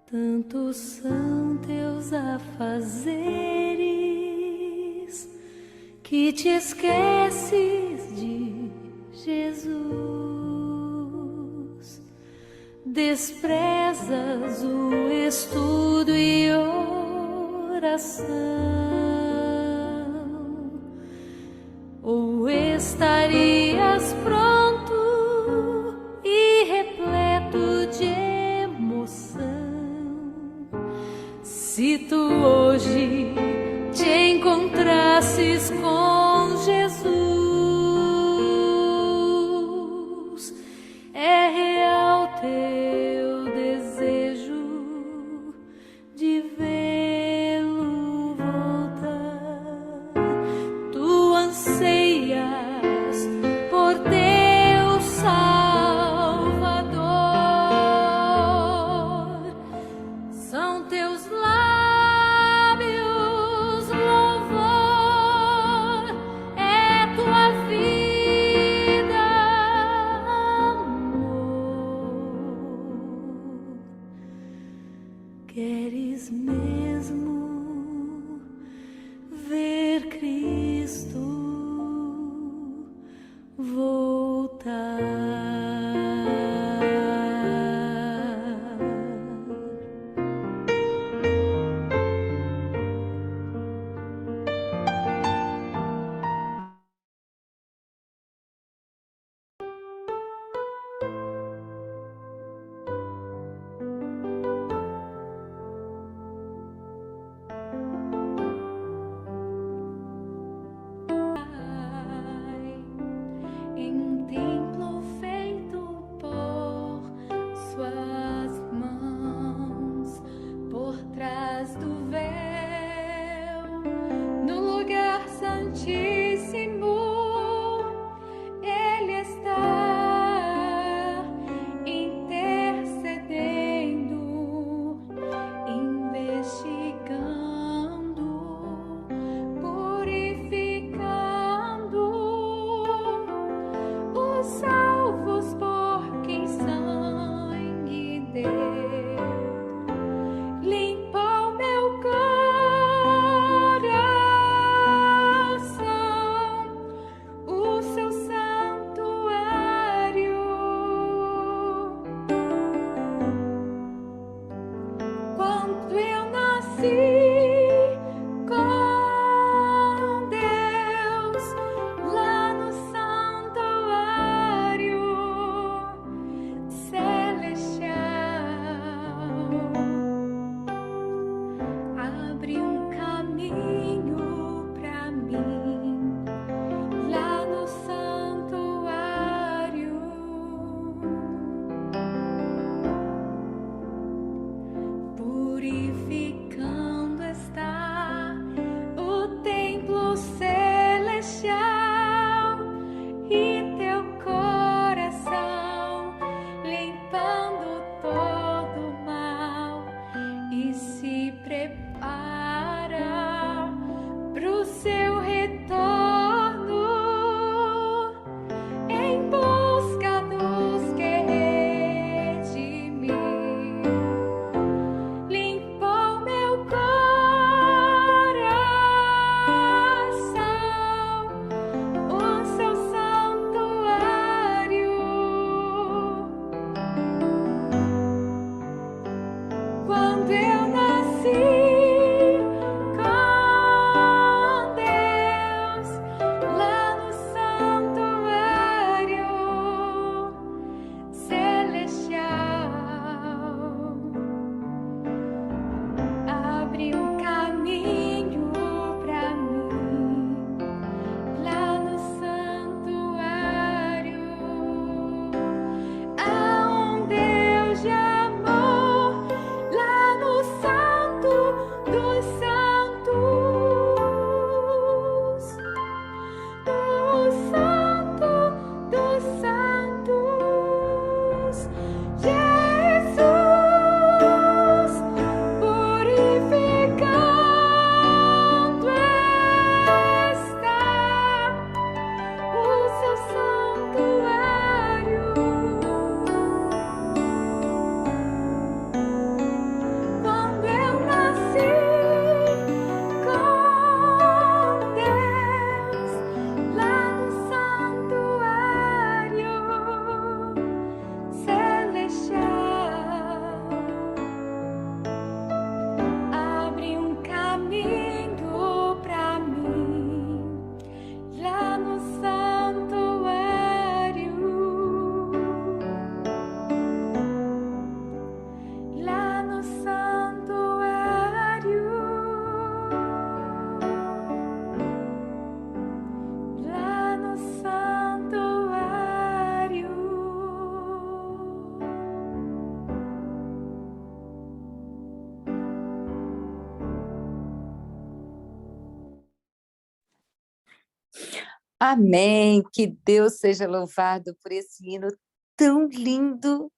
Tantos são teus afazeres que te esqueces de Jesus. Desprezas o estudo e oração, ou estarias pronto e repleto de emoção, se tu hoje te encontrasses com Jesus. É real teu desejo de vê-lo voltar. Tu anseias por teu Salvador. São teus lábios louvor, é tua vida amor. Queres mesmo ver Cristo voltar? Amém. Que Deus seja louvado por esse hino tão lindo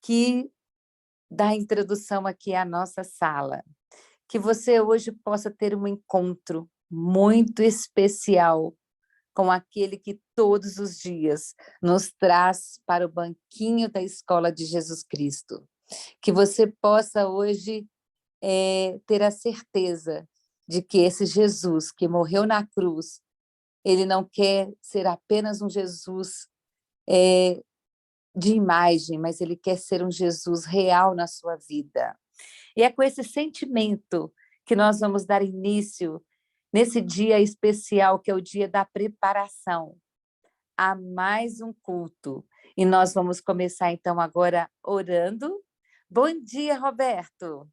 que dá introdução aqui à nossa sala. Que você hoje possa ter um encontro muito especial com aquele que todos os dias nos traz para o banquinho da escola de Jesus Cristo. Que você possa hoje ter a certeza de que esse Jesus que morreu na cruz, ele não quer ser apenas um Jesus de imagem, mas ele quer ser um Jesus real na sua vida. E é com esse sentimento que nós vamos dar início nesse dia especial, que é o dia da preparação, a mais um culto. E nós vamos começar, então, agora orando. Bom dia, Roberto.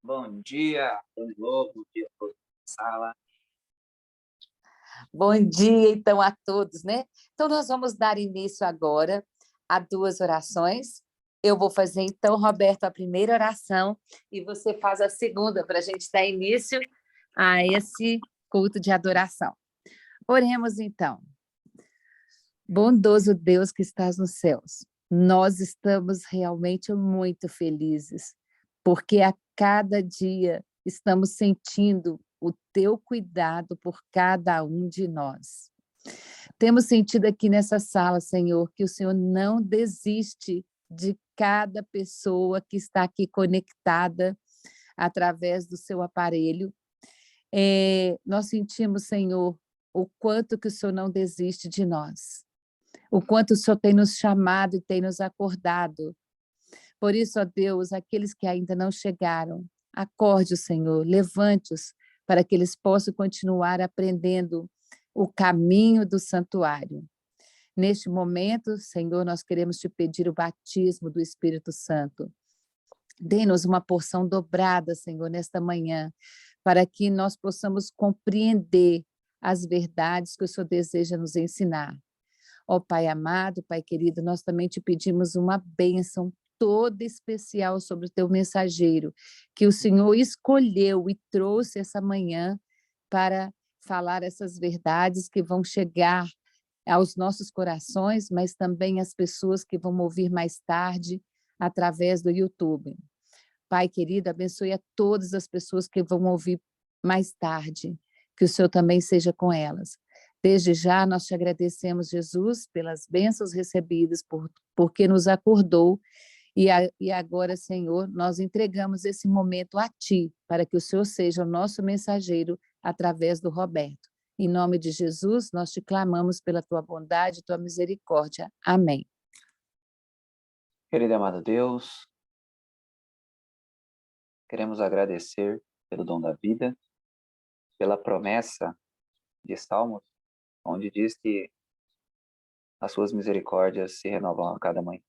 Bom dia, bom dia a todos da sala. Bom dia, então, a todos, né? Então, nós vamos dar início agora a 2 orações. Eu vou fazer, então, Roberto, a primeira oração e você faz a segunda, para a gente dar início a esse culto de adoração. Oremos, então. Bondoso Deus que estás nos céus, nós estamos realmente muito felizes, porque a cada dia estamos sentindo o teu cuidado por cada um de nós. Temos sentido aqui nessa sala, Senhor, que o Senhor não desiste de cada pessoa que está aqui conectada através do seu aparelho. Nós sentimos, Senhor, o quanto que o Senhor não desiste de nós, o quanto o Senhor tem nos chamado e tem nos acordado. Por isso, ó Deus, aqueles que ainda não chegaram, acorde o Senhor, levante-os para que eles possam continuar aprendendo o caminho do santuário. Neste momento, Senhor, nós queremos te pedir o batismo do Espírito Santo. Dê-nos uma porção dobrada, Senhor, nesta manhã, para que nós possamos compreender as verdades que o Senhor deseja nos ensinar. Ó Pai amado, Pai querido, nós também te pedimos uma bênção toda especial sobre o teu mensageiro, que o Senhor escolheu e trouxe essa manhã para falar essas verdades que vão chegar aos nossos corações, mas também às pessoas que vão ouvir mais tarde através do YouTube. Pai querido, abençoe a todas as pessoas que vão ouvir mais tarde, que o Senhor também seja com elas. Desde já, nós te agradecemos, Jesus, pelas bênçãos recebidas, porque nos acordou, e agora, Senhor, nós entregamos esse momento a Ti, para que o Senhor seja o nosso mensageiro através do Roberto. Em nome de Jesus, nós te clamamos pela Tua bondade e Tua misericórdia. Amém. Querido e amado Deus, queremos agradecer pelo dom da vida, pela promessa de Salmos, onde diz que as suas misericórdias se renovam a cada manhã.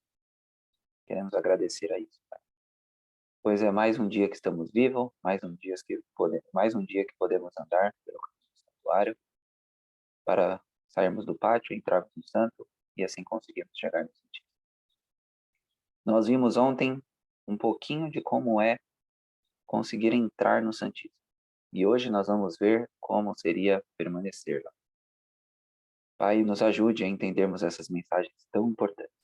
Queremos agradecer a isso, Pai. Pois é mais um dia que estamos vivos, mais um dia que podemos andar pelo caminho do santuário, para sairmos do pátio, entrarmos no santo e assim conseguirmos chegar no santíssimo. Nós vimos ontem um pouquinho de como é conseguir entrar no santíssimo. E hoje nós vamos ver como seria permanecer lá. Pai, nos ajude a entendermos essas mensagens tão importantes,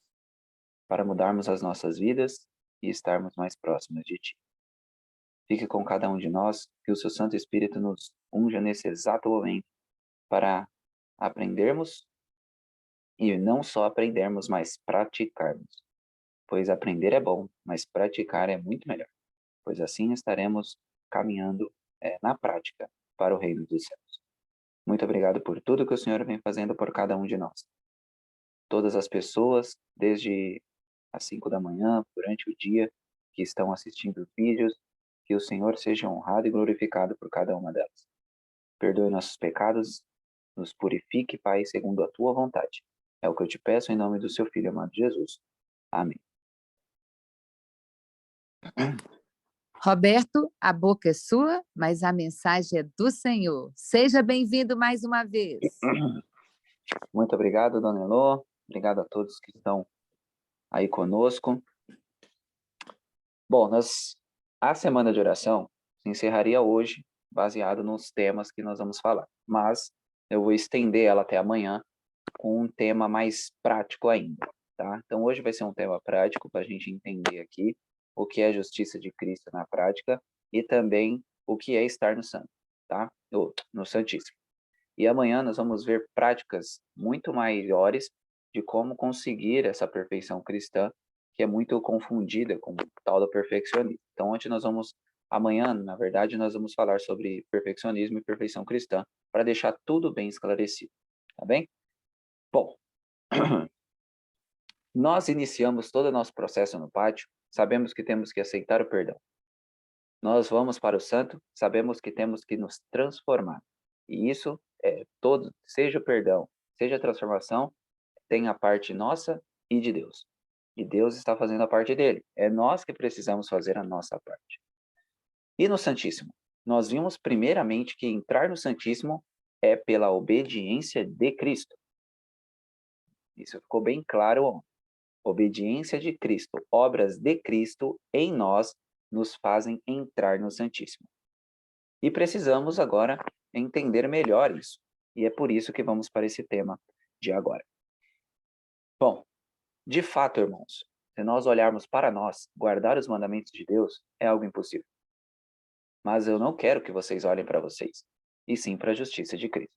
para mudarmos as nossas vidas e estarmos mais próximos de Ti. Fique com cada um de nós, que o Seu Santo Espírito nos unja nesse exato momento, para aprendermos, e não só aprendermos, mas praticarmos. Pois aprender é bom, mas praticar é muito melhor, pois assim estaremos caminhando na prática para o reino dos céus. Muito obrigado por tudo que o Senhor vem fazendo por cada um de nós. Todas as pessoas, desde às 5 da manhã, durante o dia, que estão assistindo os vídeos, que o Senhor seja honrado e glorificado por cada uma delas. Perdoe nossos pecados, nos purifique, Pai, segundo a Tua vontade. É o que eu te peço em nome do Seu Filho amado Jesus. Amém. Roberto, a boca é sua, mas a mensagem é do Senhor. Seja bem-vindo mais uma vez. Muito obrigado, Dona Elô. Obrigado a todos que estão aí conosco. Bom, a semana de oração se encerraria hoje, baseado nos temas que nós vamos falar. Mas eu vou estender ela até amanhã com um tema mais prático ainda, tá? Então hoje vai ser um tema prático para a gente entender aqui o que é a justiça de Cristo na prática e também o que é estar no santo, tá? No Santíssimo. E amanhã nós vamos ver práticas muito maiores de como conseguir essa perfeição cristã, que é muito confundida com o tal do perfeccionismo. Então, amanhã, na verdade, nós vamos falar sobre perfeccionismo e perfeição cristã, para deixar tudo bem esclarecido, tá bem? Bom, nós iniciamos todo o nosso processo no pátio, sabemos que temos que aceitar o perdão. Nós vamos para o santo, sabemos que temos que nos transformar. E isso seja o perdão, seja a transformação, tem a parte nossa e de Deus. E Deus está fazendo a parte dele. É nós que precisamos fazer a nossa parte. E no Santíssimo? Nós vimos primeiramente que entrar no Santíssimo é pela obediência de Cristo. Isso ficou bem claro ontem. Obediência de Cristo, obras de Cristo em nós nos fazem entrar no Santíssimo. E precisamos agora entender melhor isso. E é por isso que vamos para esse tema de agora. Bom, de fato, irmãos, se nós olharmos para nós, guardar os mandamentos de Deus é algo impossível. Mas eu não quero que vocês olhem para vocês, e sim para a justiça de Cristo.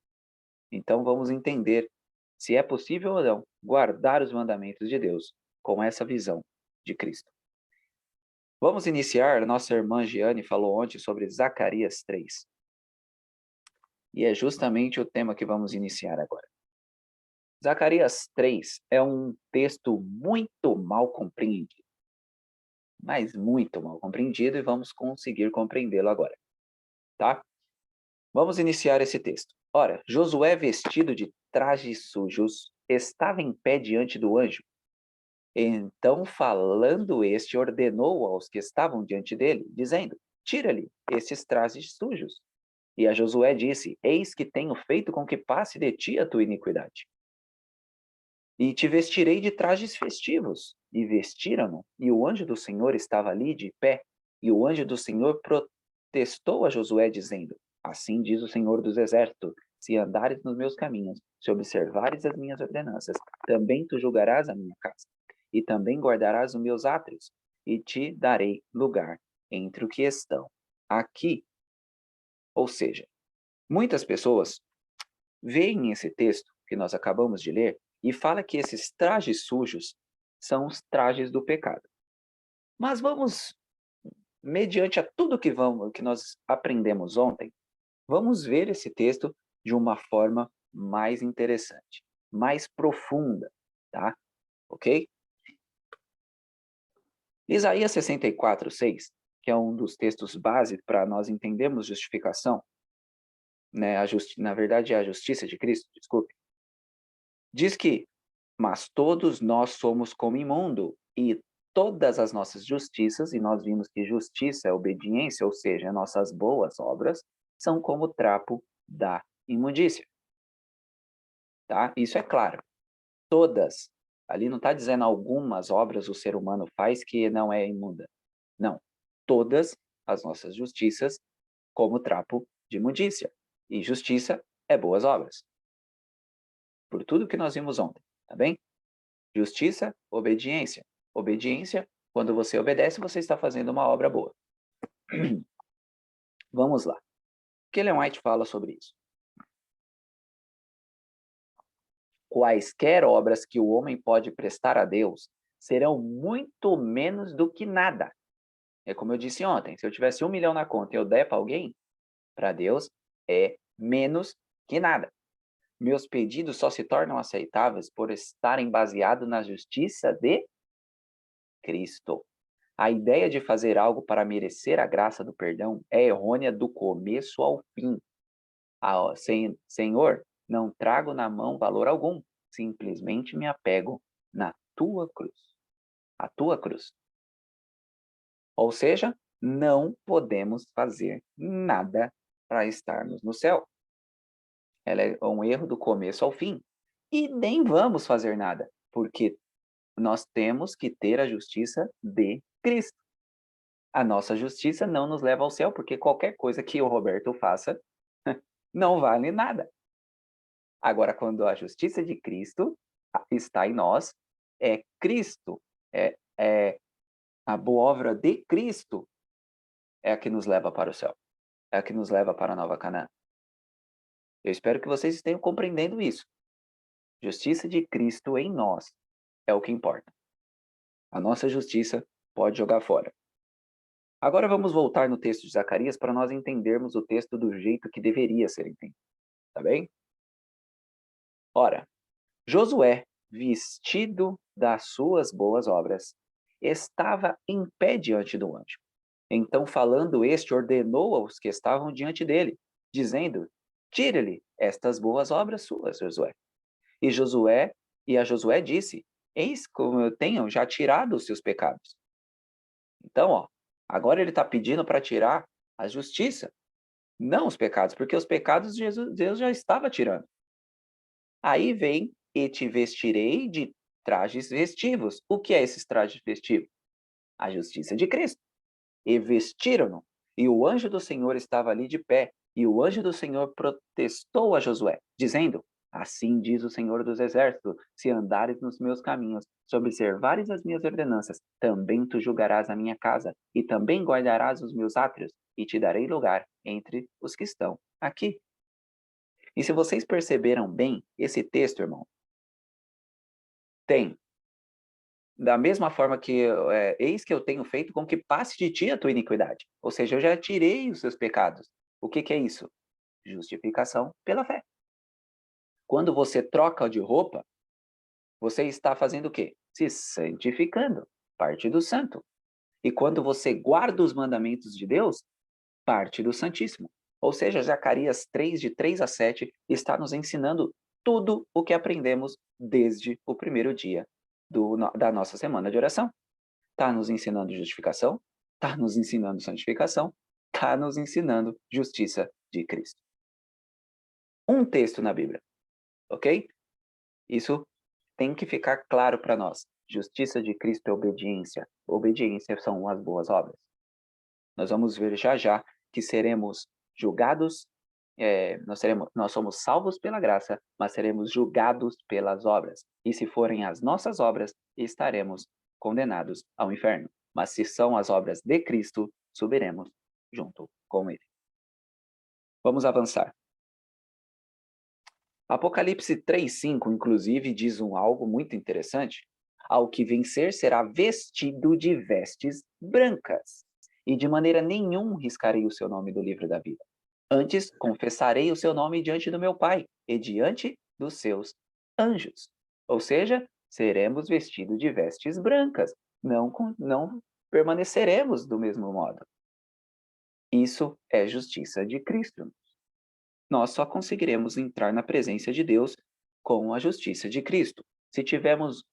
Então vamos entender se é possível ou não guardar os mandamentos de Deus com essa visão de Cristo. Vamos iniciar, nossa irmã Giane falou ontem sobre Zacarias 3. E é justamente o tema que vamos iniciar agora. Zacarias 3 é um texto muito mal compreendido. Mas muito mal compreendido, e vamos conseguir compreendê-lo agora. Tá? Vamos iniciar esse texto. Ora, Josué, vestido de trajes sujos, estava em pé diante do anjo. Então, falando este, ordenou aos que estavam diante dele, dizendo: tira-lhe esses trajes sujos. E a Josué disse: eis que tenho feito com que passe de ti a tua iniquidade. E te vestirei de trajes festivos. E vestiram-no, e o anjo do Senhor estava ali de pé. E o anjo do Senhor protestou a Josué, dizendo: assim diz o Senhor dos Exércitos: se andares nos meus caminhos, se observares as minhas ordenanças, também tu julgarás a minha casa, e também guardarás os meus átrios, e te darei lugar entre os que estão aqui. Ou seja, muitas pessoas veem esse texto que nós acabamos de ler e fala que esses trajes sujos são os trajes do pecado. Mas vamos, mediante a tudo que nós aprendemos ontem, vamos ver esse texto de uma forma mais interessante, mais profunda, tá? Ok? Isaías 64:6, que é um dos textos básicos para nós entendermos justificação, né? Na verdade é a justiça de Cristo, desculpe. Diz que: mas todos nós somos como imundo, e todas as nossas justiças, e nós vimos que justiça é obediência, ou seja, nossas boas obras, são como trapo da imundícia. Tá? Isso é claro. Todas. Ali não está dizendo algumas obras o ser humano faz que não é imunda. Não. Todas as nossas justiças como trapo de imundícia. E justiça é boas obras. Por tudo que nós vimos ontem, tá bem? Justiça, obediência. Obediência, quando você obedece, você está fazendo uma obra boa. Vamos lá. O que Ellen White fala sobre isso? Quaisquer obras que o homem pode prestar a Deus serão muito menos do que nada. É como eu disse ontem, se eu tivesse 1 milhão na conta e eu der para alguém, para Deus, é menos que nada. Meus pedidos só se tornam aceitáveis por estarem baseados na justiça de Cristo. A ideia de fazer algo para merecer a graça do perdão é errônea do começo ao fim. Senhor, não trago na mão valor algum, simplesmente me apego na tua cruz. A tua cruz. Ou seja, não podemos fazer nada para estarmos no céu. Ela é um erro do começo ao fim. E nem vamos fazer nada, porque nós temos que ter a justiça de Cristo. A nossa justiça não nos leva ao céu, porque qualquer coisa que o Roberto faça não vale nada. Agora, quando a justiça de Cristo está em nós, é Cristo, é a boa obra de Cristo é a que nos leva para o céu, é a que nos leva para a Nova Canaã. Eu espero que vocês estejam compreendendo isso. Justiça de Cristo em nós é o que importa. A nossa justiça pode jogar fora. Agora vamos voltar no texto de Zacarias para nós entendermos o texto do jeito que deveria ser entendido. Tá bem? Ora, Josué, vestido das suas boas obras, estava em pé diante do anjo. Então, falando este, ordenou aos que estavam diante dele, dizendo: tire-lhe estas boas obras suas, Josué. E a Josué disse: eis como eu tenho já tirado os seus pecados. Então, agora ele está pedindo para tirar a justiça, não os pecados, porque os pecados Deus já estava tirando. Aí vem: e te vestirei de trajes vestivos. O que é esses trajes vestivos? A justiça de Cristo. E vestiram-no. E o anjo do Senhor estava ali de pé. E o anjo do Senhor protestou a Josué, dizendo: assim diz o Senhor dos Exércitos, se andares nos meus caminhos, se observares as minhas ordenanças, também tu julgarás a minha casa, e também guardarás os meus átrios, e te darei lugar entre os que estão aqui. E se vocês perceberam bem, esse texto, irmão, tem, da mesma forma que, eis que eu tenho feito com que passe de ti a tua iniquidade. Ou seja, eu já tirei os seus pecados. O que é isso? Justificação pela fé. Quando você troca de roupa, você está fazendo o quê? Se santificando, parte do santo. E quando você guarda os mandamentos de Deus, parte do Santíssimo. Ou seja, Zacarias 3, de 3 a 7, está nos ensinando tudo o que aprendemos desde o primeiro dia da nossa semana de oração. Está nos ensinando justificação, está nos ensinando santificação, está nos ensinando justiça de Cristo. Um texto na Bíblia, ok? Isso tem que ficar claro para nós. Justiça de Cristo é obediência. Obediência são as boas obras. Nós vamos ver já já que seremos julgados, nós somos salvos pela graça, mas seremos julgados pelas obras. E se forem as nossas obras, estaremos condenados ao inferno. Mas se são as obras de Cristo, subiremos junto com ele. Vamos avançar. Apocalipse 3:5, inclusive, diz algo muito interessante. Ao que vencer será vestido de vestes brancas, e de maneira nenhuma riscarei o seu nome do livro da vida. Antes, confessarei o seu nome diante do meu Pai e diante dos seus anjos. Ou seja, seremos vestidos de vestes brancas. Não permaneceremos do mesmo modo. Isso é justiça de Cristo. Nós só conseguiremos entrar na presença de Deus com a justiça de Cristo. Se tivermos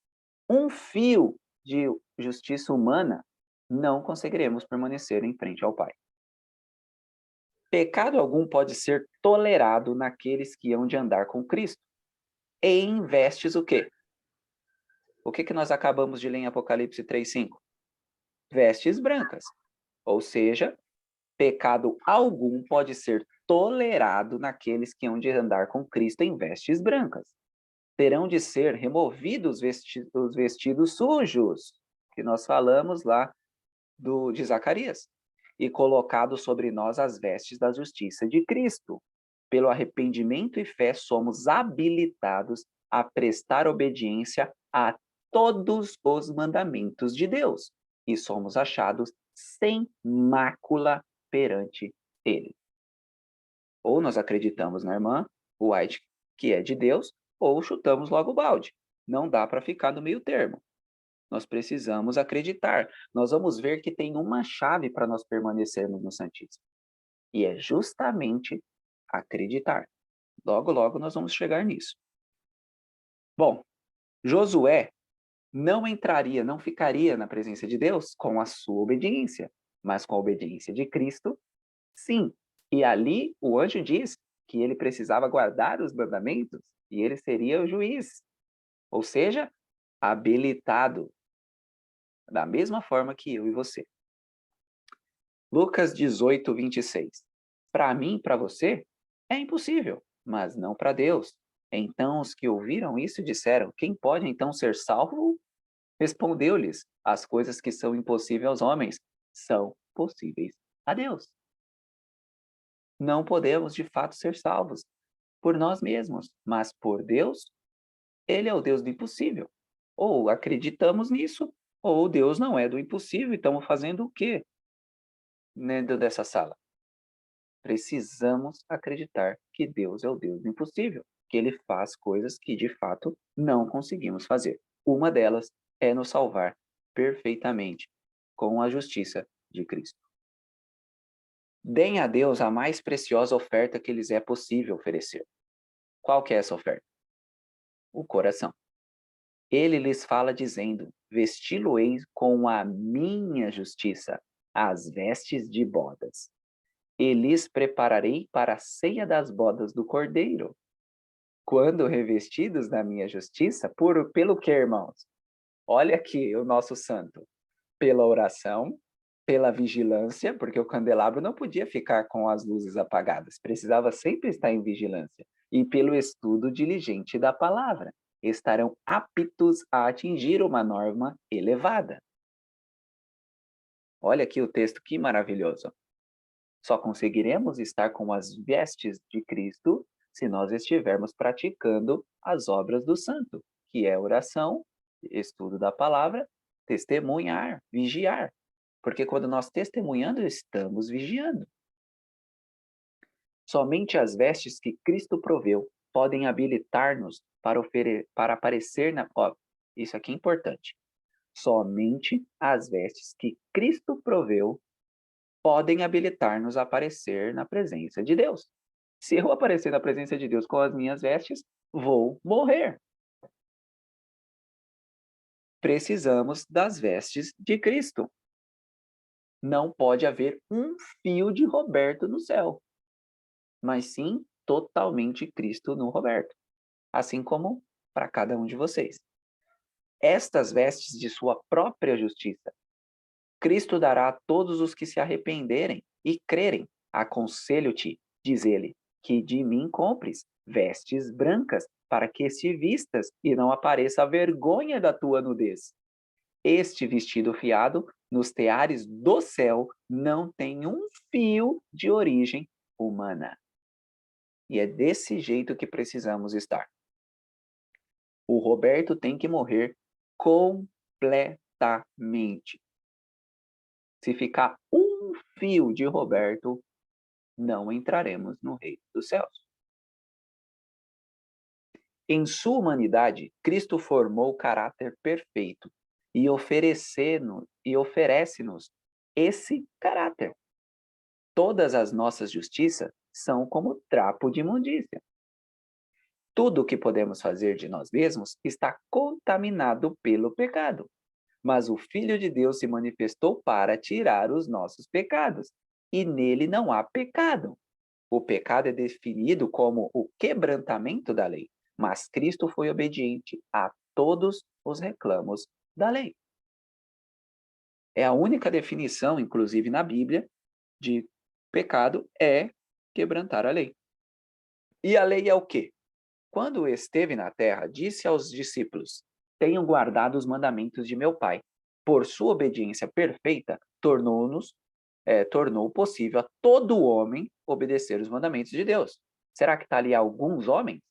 um fio de justiça humana, não conseguiremos permanecer em frente ao Pai. Pecado algum pode ser tolerado naqueles que hão de andar com Cristo. Em vestes o quê? O que nós acabamos de ler em Apocalipse 3:5? Vestes brancas. Ou seja, pecado algum pode ser tolerado naqueles que hão de andar com Cristo em vestes brancas. Terão de ser removidos os vestidos sujos, que nós falamos lá de Zacarias, e colocado sobre nós as vestes da justiça de Cristo. Pelo arrependimento e fé somos habilitados a prestar obediência a todos os mandamentos de Deus, e somos achados sem mácula perante ele. Ou nós acreditamos na irmã White, que é de Deus, ou chutamos logo o balde. Não dá para ficar no meio termo. Nós precisamos acreditar. Nós vamos ver que tem uma chave para nós permanecermos no Santíssimo. E é justamente acreditar. Logo, logo nós vamos chegar nisso. Bom, Josué não entraria, não ficaria na presença de Deus com a sua obediência, mas com a obediência de Cristo, sim. E ali o anjo diz que ele precisava guardar os mandamentos e ele seria o juiz. Ou seja, habilitado da mesma forma que eu e você. Lucas 18, 26. Para mim, para você, é impossível, mas não para Deus. Então os que ouviram isso disseram: quem pode então ser salvo? Respondeu-lhes: as coisas que são impossíveis aos homens são possíveis a Deus. Não podemos de fato ser salvos por nós mesmos, mas por Deus. Ele é o Deus do impossível. Ou acreditamos nisso, ou Deus não é do impossível e estamos fazendo o quê dentro dessa sala? Precisamos acreditar que Deus é o Deus do impossível, que Ele faz coisas que de fato não conseguimos fazer. Uma delas é nos salvar perfeitamente com a justiça de Cristo. Deem a Deus a mais preciosa oferta que lhes é possível oferecer. Qual que é essa oferta? O coração. Ele lhes fala dizendo: vesti-lo-eis com a minha justiça, as vestes de bodas. E lhes prepararei para a ceia das bodas do Cordeiro. Quando revestidos da minha justiça, pelo que, irmãos? Olha aqui o nosso santo. Pela oração, pela vigilância, porque o candelabro não podia ficar com as luzes apagadas, precisava sempre estar em vigilância. E pelo estudo diligente da palavra, estarão aptos a atingir uma norma elevada. Olha aqui o texto, que maravilhoso. Só conseguiremos estar com as vestes de Cristo se nós estivermos praticando as obras do santo, que é oração, estudo da palavra, testemunhar, vigiar. Porque quando nós testemunhando, estamos vigiando. Somente as vestes que Cristo proveu podem habilitar-nos para aparecer na... Ó, isso aqui é importante. Somente as vestes que Cristo proveu podem habilitar-nos a aparecer na presença de Deus. Se eu aparecer na presença de Deus com as minhas vestes, vou morrer. Precisamos das vestes de Cristo. Não pode haver um fio de Roberto no céu, mas sim totalmente Cristo no Roberto, assim como para cada um de vocês. Estas vestes de sua própria justiça, Cristo dará a todos os que se arrependerem e crerem. Aconselho-te, diz ele, que de mim compres vestes brancas, para que se vistas e não apareça a vergonha da tua nudez. Este vestido fiado nos teares do céu não tem um fio de origem humana. E é desse jeito que precisamos estar. O Roberto tem que morrer completamente. Se ficar um fio de Roberto, não entraremos no reino dos céus. Em sua humanidade, Cristo formou o caráter perfeito e oferece-nos esse caráter. Todas as nossas justiças são como trapo de imundícia. Tudo o que podemos fazer de nós mesmos está contaminado pelo pecado. Mas o Filho de Deus se manifestou para tirar os nossos pecados, e nele não há pecado. O pecado é definido como o quebrantamento da lei, mas Cristo foi obediente a todos os reclamos da lei. É a única definição, inclusive na Bíblia, de pecado é quebrantar a lei. E a lei é o quê? Quando esteve na terra, disse aos discípulos: tenham guardado os mandamentos de meu Pai. Por sua obediência perfeita, tornou possível a todo homem obedecer os mandamentos de Deus. Será que está ali alguns homens?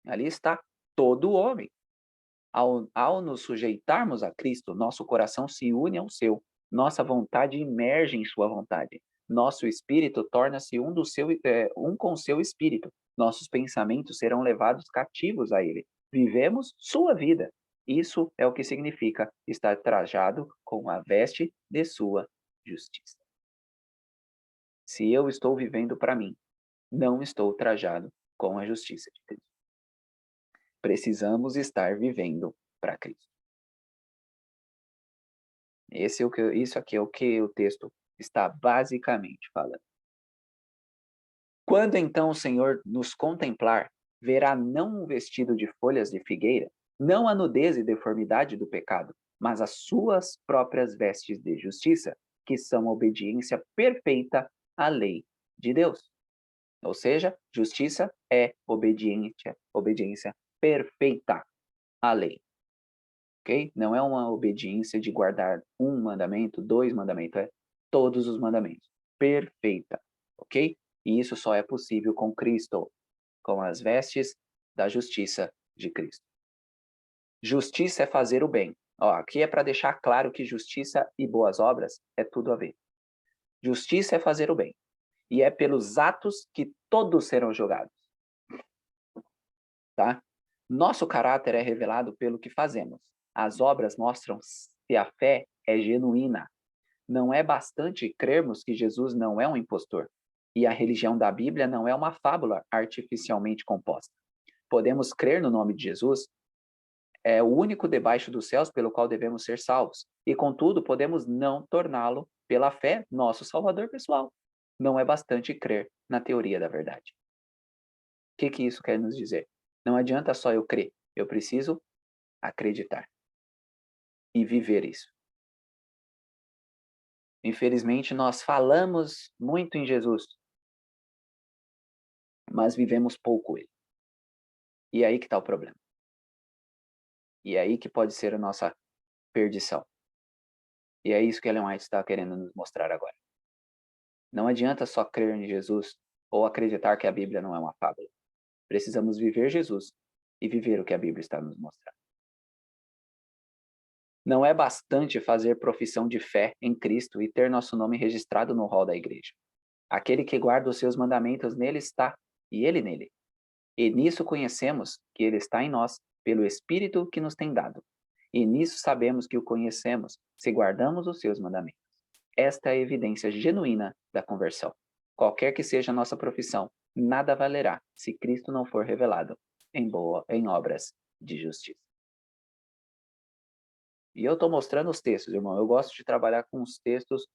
Ali está todo homem. Ao nos sujeitarmos a Cristo, nosso coração se une ao seu. Nossa vontade emerge em sua vontade. Nosso espírito torna-se um com seu espírito. Nossos pensamentos serão levados cativos a ele. Vivemos sua vida. Isso é o que significa estar trajado com a veste de sua justiça. Se eu estou vivendo para mim, não estou trajado com a justiça de Cristo. Precisamos estar vivendo para Cristo. Isso aqui é o que o texto está basicamente falando. Quando então o Senhor nos contemplar, verá não um vestido de folhas de figueira, não a nudez e deformidade do pecado, mas as suas próprias vestes de justiça, que são a obediência perfeita à lei de Deus. Ou seja, justiça é obediência perfeita à lei. Ok? Não é uma obediência de guardar um mandamento, dois mandamentos, é todos os mandamentos. Perfeita. Ok? E isso só é possível com Cristo, com as vestes da justiça de Cristo. Justiça é fazer o bem. Ó, aqui é para deixar claro que justiça e boas obras é tudo a ver. Justiça é fazer o bem. E é pelos atos que todos serão julgados. Tá? Nosso caráter é revelado pelo que fazemos. As obras mostram se a fé é genuína. Não é bastante crermos que Jesus não é um impostor. E a religião da Bíblia não é uma fábula artificialmente composta. Podemos crer no nome de Jesus, é o único debaixo dos céus pelo qual devemos ser salvos. E, contudo, podemos não torná-lo, pela fé, nosso Salvador pessoal. Não é bastante crer na teoria da verdade. O que isso quer nos dizer? Não adianta só eu crer, eu preciso acreditar e viver isso. Infelizmente, nós falamos muito em Jesus, mas vivemos pouco ele. E é aí que está o problema. E é aí que pode ser a nossa perdição. E é isso que Ellen White está querendo nos mostrar agora. Não adianta só crer em Jesus ou acreditar que a Bíblia não é uma fábula. Precisamos viver Jesus e viver o que a Bíblia está nos mostrando. Não é bastante fazer profissão de fé em Cristo e ter nosso nome registrado no rol da igreja. Aquele que guarda os seus mandamentos nele está, e ele nele. E nisso conhecemos que ele está em nós, pelo Espírito que nos tem dado. E nisso sabemos que o conhecemos, se guardamos os seus mandamentos. Esta é a evidência genuína da conversão. Qualquer que seja a nossa profissão, nada valerá se Cristo não for revelado em obras de justiça. E eu estou mostrando os textos, irmão. Eu gosto de trabalhar com os textos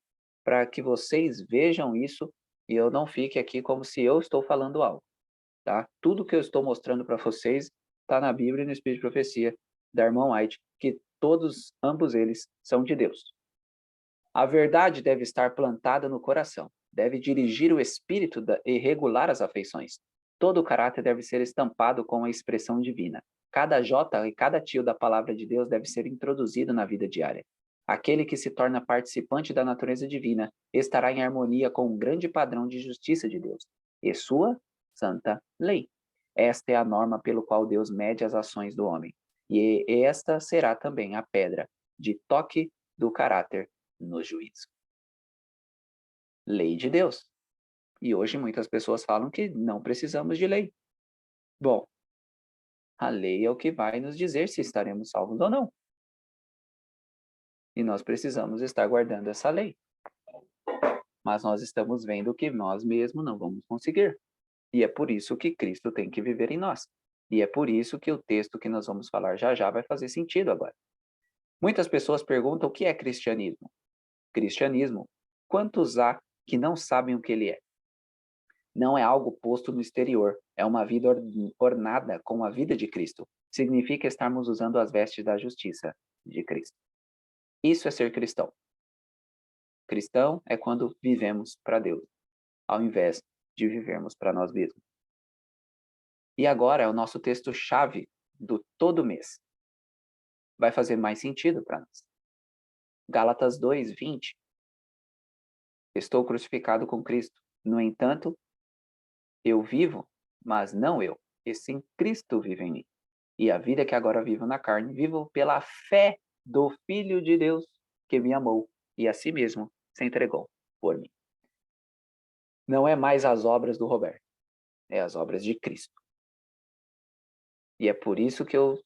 para que vocês vejam isso e eu não fique aqui como se eu estou falando algo, tá? Tudo que eu estou mostrando para vocês está na Bíblia e no Espírito de Profecia da irmã White, que ambos eles são de Deus. A verdade deve estar plantada no coração, deve dirigir o espírito e regular as afeições. Todo o caráter deve ser estampado com a expressão divina. Cada jota e cada tio da palavra de Deus deve ser introduzido na vida diária. Aquele que se torna participante da natureza divina estará em harmonia com um grande padrão de justiça de Deus e sua santa lei. Esta é a norma pelo qual Deus mede as ações do homem. E esta será também a pedra de toque do caráter no juízo. Lei de Deus. E hoje muitas pessoas falam que não precisamos de lei. Bom, a lei é o que vai nos dizer se estaremos salvos ou não. E nós precisamos estar guardando essa lei. Mas nós estamos vendo que nós mesmos não vamos conseguir. E é por isso que Cristo tem que viver em nós. E é por isso que o texto que nós vamos falar já já vai fazer sentido agora. Muitas pessoas perguntam o que é cristianismo. Cristianismo, quantos há que não sabem o que ele é? Não é algo posto no exterior, é uma vida ornada com a vida de Cristo. Significa estarmos usando as vestes da justiça de Cristo. Isso é ser cristão. Cristão é quando vivemos para Deus, ao invés de vivermos para nós mesmos. E agora é o nosso texto-chave do todo mês. Vai fazer mais sentido para nós. Gálatas 2:20. Estou crucificado com Cristo. No entanto, eu vivo, mas não eu, e sim Cristo vive em mim. E a vida que agora vivo na carne, vivo pela fé do Filho de Deus que me amou e a si mesmo se entregou por mim. Não é mais as obras do Roberto, é as obras de Cristo. E é por isso que eu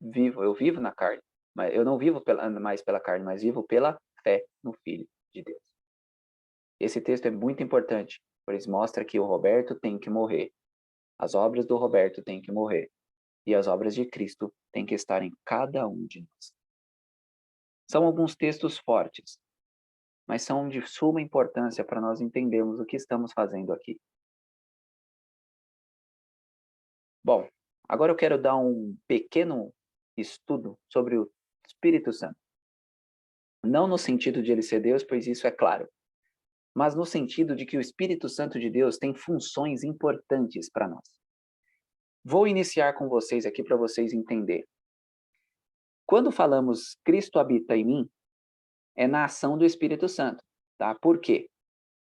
vivo na carne, mas eu não vivo mais pela carne, mas vivo pela fé no Filho de Deus. Esse texto é muito importante, pois mostra que o Roberto tem que morrer. As obras do Roberto têm que morrer. E as obras de Cristo têm que estar em cada um de nós. São alguns textos fortes, mas são de suma importância para nós entendermos o que estamos fazendo aqui. Bom, agora eu quero dar um pequeno estudo sobre o Espírito Santo. Não no sentido de ele ser Deus, pois isso é claro, mas no sentido de que o Espírito Santo de Deus tem funções importantes para nós. Vou iniciar com vocês aqui para vocês entenderem. Quando falamos Cristo habita em mim, é na ação do Espírito Santo, tá? Por quê?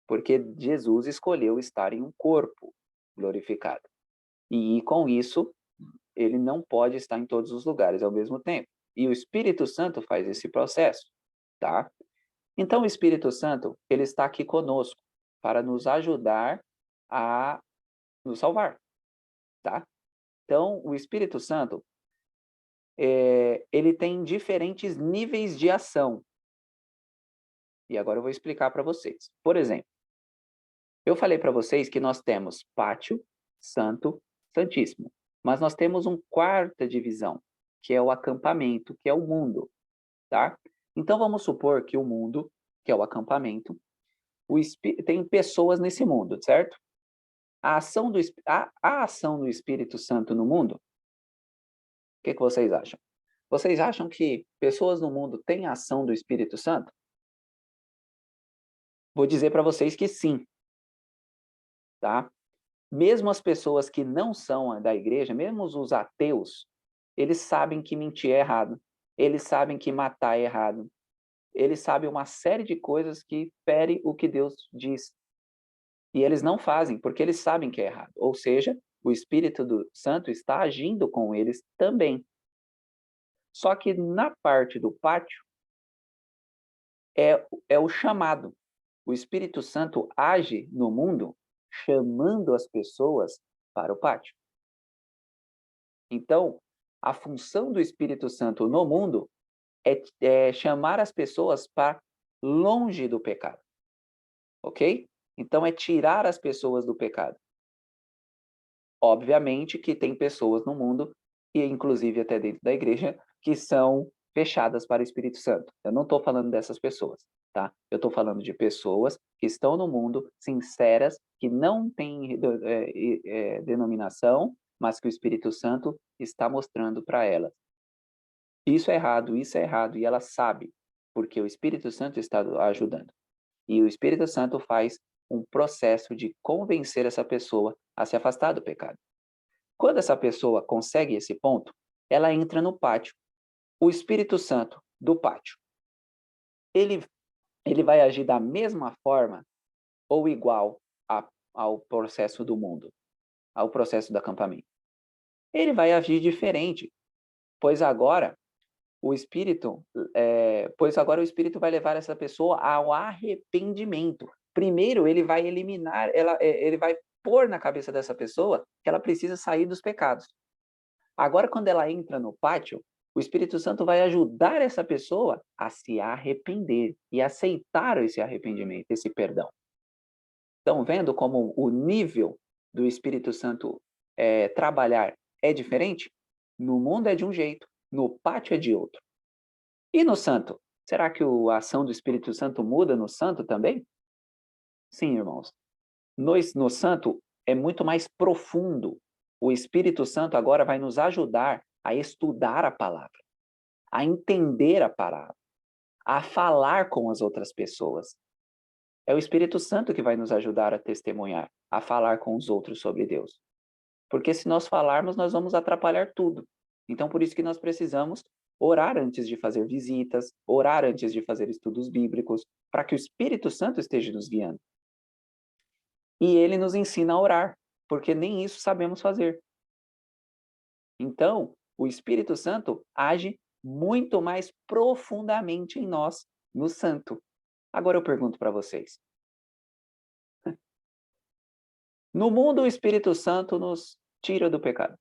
Porque Jesus escolheu estar em um corpo glorificado. E com isso, ele não pode estar em todos os lugares ao mesmo tempo. E o Espírito Santo faz esse processo, tá? Então o Espírito Santo, ele está aqui conosco para nos ajudar a nos salvar, tá? Então o Espírito Santo, ele tem diferentes níveis de ação. E agora eu vou explicar para vocês. Por exemplo, eu falei para vocês que nós temos pátio, santo, santíssimo. Mas nós temos uma quarta divisão, que é o acampamento, que é o mundo, tá? Então vamos supor que o mundo, que é o acampamento, tem pessoas nesse mundo, certo? A ação do Espírito Santo no mundo, o que vocês acham? Vocês acham que pessoas no mundo têm a ação do Espírito Santo? Vou dizer para vocês que sim, tá? Mesmo as pessoas que não são da igreja, mesmo os ateus, eles sabem que mentir é errado, eles sabem que matar é errado, eles sabem uma série de coisas que ferem o que Deus diz. E eles não fazem, porque eles sabem que é errado. Ou seja, o Espírito Santo está agindo com eles também. Só que na parte do pátio, é o chamado. O Espírito Santo age no mundo chamando as pessoas para o pátio. Então, a função do Espírito Santo no mundo é chamar as pessoas para longe do pecado. Ok? Então, é tirar as pessoas do pecado. Obviamente que tem pessoas no mundo, e inclusive até dentro da igreja, que são fechadas para o Espírito Santo. Eu não estou falando dessas pessoas, tá? Eu estou falando de pessoas que estão no mundo, sinceras, que não têm denominação, mas que o Espírito Santo está mostrando para elas. Isso é errado, e ela sabe, porque o Espírito Santo está ajudando. E o Espírito Santo faz um processo de convencer essa pessoa a se afastar do pecado. Quando essa pessoa consegue esse ponto, ela entra no pátio. O Espírito Santo do pátio, ele vai agir da mesma forma ou igual ao processo do mundo, ao processo do acampamento? Ele vai agir diferente, pois agora o Espírito vai levar essa pessoa ao arrependimento. Primeiro, ele vai eliminar, ele vai pôr na cabeça dessa pessoa que ela precisa sair dos pecados. Agora, quando ela entra no pátio, o Espírito Santo vai ajudar essa pessoa a se arrepender e aceitar esse arrependimento, esse perdão. Estão vendo como o nível do Espírito Santo trabalhar é diferente? No mundo é de um jeito, no pátio é de outro. E no santo? Será que a ação do Espírito Santo muda no santo também? Sim, irmãos. No santo é muito mais profundo. O Espírito Santo agora vai nos ajudar a estudar a palavra, a entender a palavra, a falar com as outras pessoas. É o Espírito Santo que vai nos ajudar a testemunhar, a falar com os outros sobre Deus. Porque se nós falarmos, nós vamos atrapalhar tudo. Então, por isso que nós precisamos orar antes de fazer visitas, orar antes de fazer estudos bíblicos, para que o Espírito Santo esteja nos guiando. E ele nos ensina a orar, porque nem isso sabemos fazer. Então, o Espírito Santo age muito mais profundamente em nós, no santo. Agora eu pergunto para vocês. No mundo, o Espírito Santo nos tira do pecado.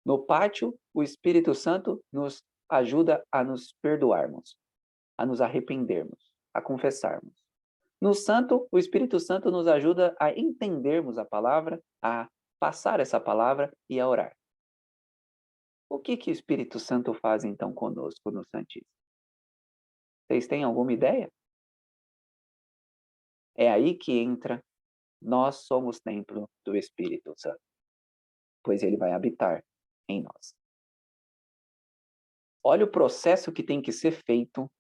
No pátio, o Espírito Santo nos ajuda a nos perdoarmos, a nos arrependermos, a confessarmos. No santo, o Espírito Santo nos ajuda a entendermos a palavra, a passar essa palavra e a orar. O que o Espírito Santo faz então conosco no Santíssimo? Vocês têm alguma ideia? É aí que entra, nós somos templo do Espírito Santo, pois ele vai habitar em nós. Olha o processo que tem que ser feito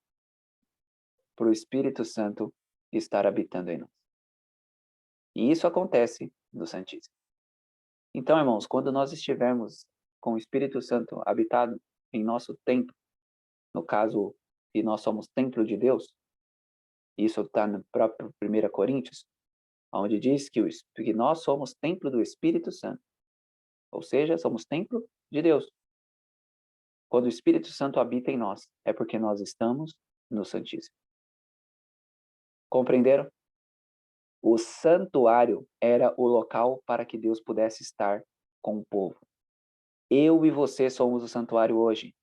para o Espírito Santo estar habitando em nós. E isso acontece no Santíssimo. Então, irmãos, quando nós estivermos com o Espírito Santo habitado em nosso templo, no caso, que nós somos templo de Deus, isso está no próprio 1 Coríntios, onde diz que nós somos templo do Espírito Santo. Ou seja, somos templo de Deus. Quando o Espírito Santo habita em nós, é porque nós estamos no Santíssimo. Compreenderam? O santuário era o local para que Deus pudesse estar com o povo. Eu e você somos o santuário hoje.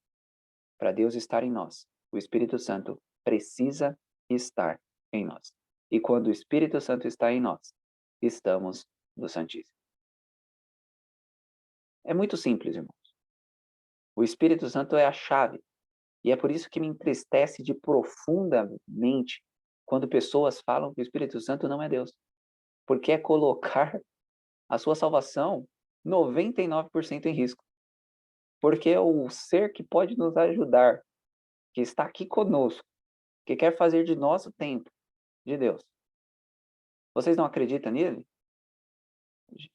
Para Deus estar em nós, o Espírito Santo precisa estar em nós. E quando o Espírito Santo está em nós, estamos no Santíssimo. É muito simples, irmãos. O Espírito Santo é a chave. E é por isso que me entristece de profundamente quando pessoas falam que o Espírito Santo não é Deus. Porque é colocar a sua salvação 99% em risco. Porque é o ser que pode nos ajudar, que está aqui conosco, que quer fazer de nós o templo de Deus. Vocês não acreditam nele?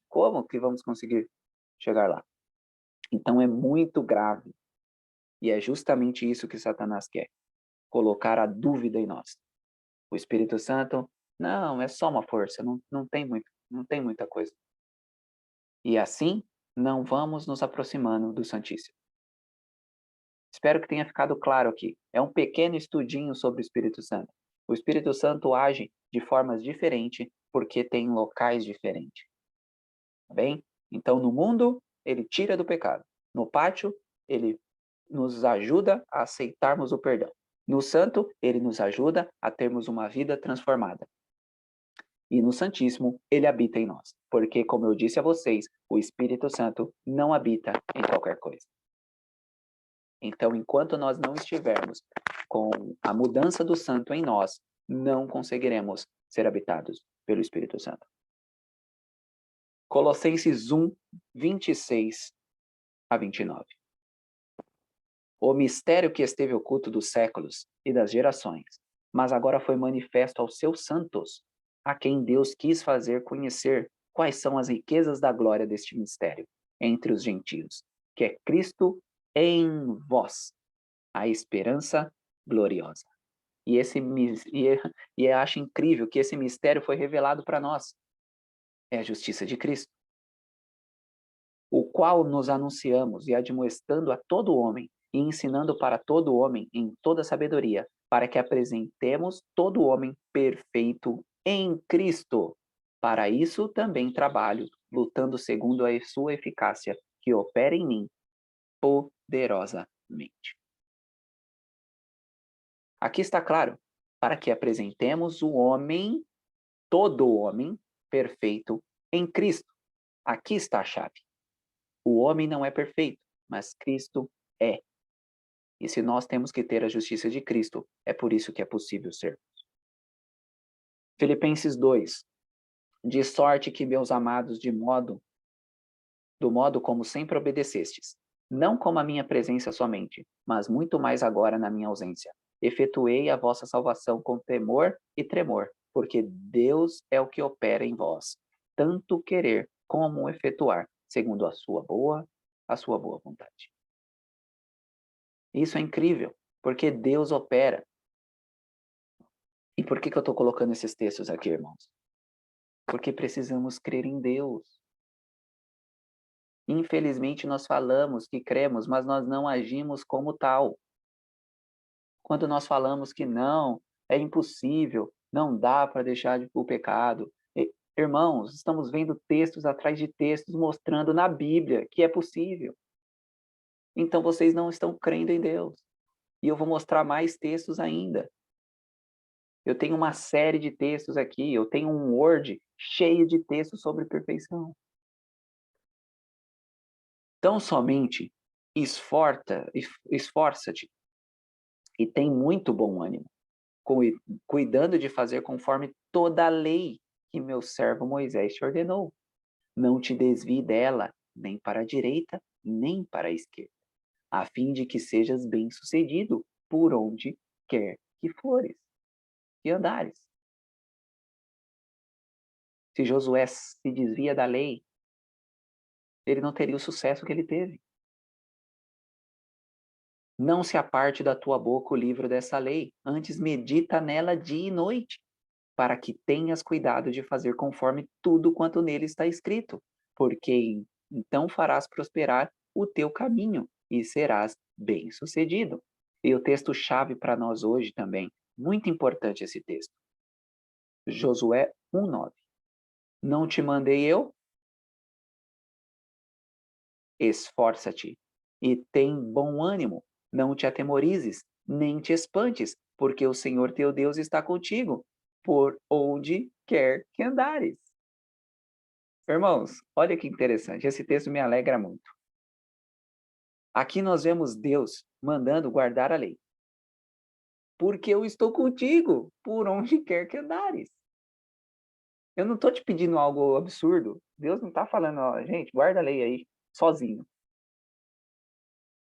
Como que vamos conseguir chegar lá? Então é muito grave. E é justamente isso que Satanás quer. Colocar a dúvida em nós. O Espírito Santo, não, é só uma força, não tem muita coisa. E assim, não vamos nos aproximando do Santíssimo. Espero que tenha ficado claro aqui. É um pequeno estudinho sobre o Espírito Santo. O Espírito Santo age de formas diferentes porque tem locais diferentes. Tá bem? Então, no mundo, ele tira do pecado. No pátio, ele nos ajuda a aceitarmos o perdão. No santo, ele nos ajuda a termos uma vida transformada. E no Santíssimo, ele habita em nós. Porque, como eu disse a vocês, o Espírito Santo não habita em qualquer coisa. Então, enquanto nós não estivermos com a mudança do santo em nós, não conseguiremos ser habitados pelo Espírito Santo. Colossenses 1, 26 a 29. O mistério que esteve oculto dos séculos e das gerações, mas agora foi manifesto aos seus santos, a quem Deus quis fazer conhecer quais são as riquezas da glória deste mistério entre os gentios, que é Cristo em vós, a esperança gloriosa. E eu acho incrível que esse mistério foi revelado para nós. É a justiça de Cristo, o qual nos anunciamos e admoestando a todo homem e ensinando para todo homem em toda sabedoria, para que apresentemos todo homem perfeito em Cristo. Para isso também trabalho, lutando segundo a sua eficácia, que opera em mim poderosamente. Aqui está claro, para que apresentemos o homem, todo homem, perfeito em Cristo. Aqui está a chave. O homem não é perfeito, mas Cristo é. E se nós temos que ter a justiça de Cristo, é por isso que é possível sermos. Filipenses 2. De sorte que, meus amados, do modo como sempre obedecestes, não como a minha presença somente, mas muito mais agora na minha ausência, efetuei a vossa salvação com temor e tremor, porque Deus é o que opera em vós, tanto querer como efetuar, segundo a sua boa vontade. Isso é incrível, porque Deus opera. E por que eu estou colocando esses textos aqui, irmãos? Porque precisamos crer em Deus. Infelizmente, nós falamos que cremos, mas nós não agimos como tal. Quando nós falamos que não, é impossível, não dá para deixar o pecado. Irmãos, estamos vendo textos atrás de textos mostrando na Bíblia que é possível. Então, vocês não estão crendo em Deus. E eu vou mostrar mais textos ainda. Eu tenho uma série de textos aqui, eu tenho um Word cheio de textos sobre perfeição. Então, somente esforça-te e tem muito bom ânimo, cuidando de fazer conforme toda a lei que meu servo Moisés te ordenou. Não te desvie dela, nem para a direita, nem para a esquerda, a fim de que sejas bem-sucedido por onde quer que fores. que andares. Se Josué se desvia da lei, ele não teria o sucesso que ele teve. Não se aparte da tua boca o livro dessa lei, antes medita nela dia e noite, para que tenhas cuidado de fazer conforme tudo quanto nele está escrito, porque então farás prosperar o teu caminho e serás bem-sucedido. E o texto-chave para nós hoje também, muito importante esse texto. Josué 1:9. Não te mandei eu? Esforça-te e tem bom ânimo, não te atemorizes, nem te espantes, porque o Senhor teu Deus está contigo, por onde quer que andares. Irmãos, olha que interessante, esse texto me alegra muito. Aqui nós vemos Deus mandando guardar a lei. Porque eu estou contigo, por onde quer que andares. Eu não estou te pedindo algo absurdo. Deus não está falando, ó, gente, guarda a lei aí, sozinho.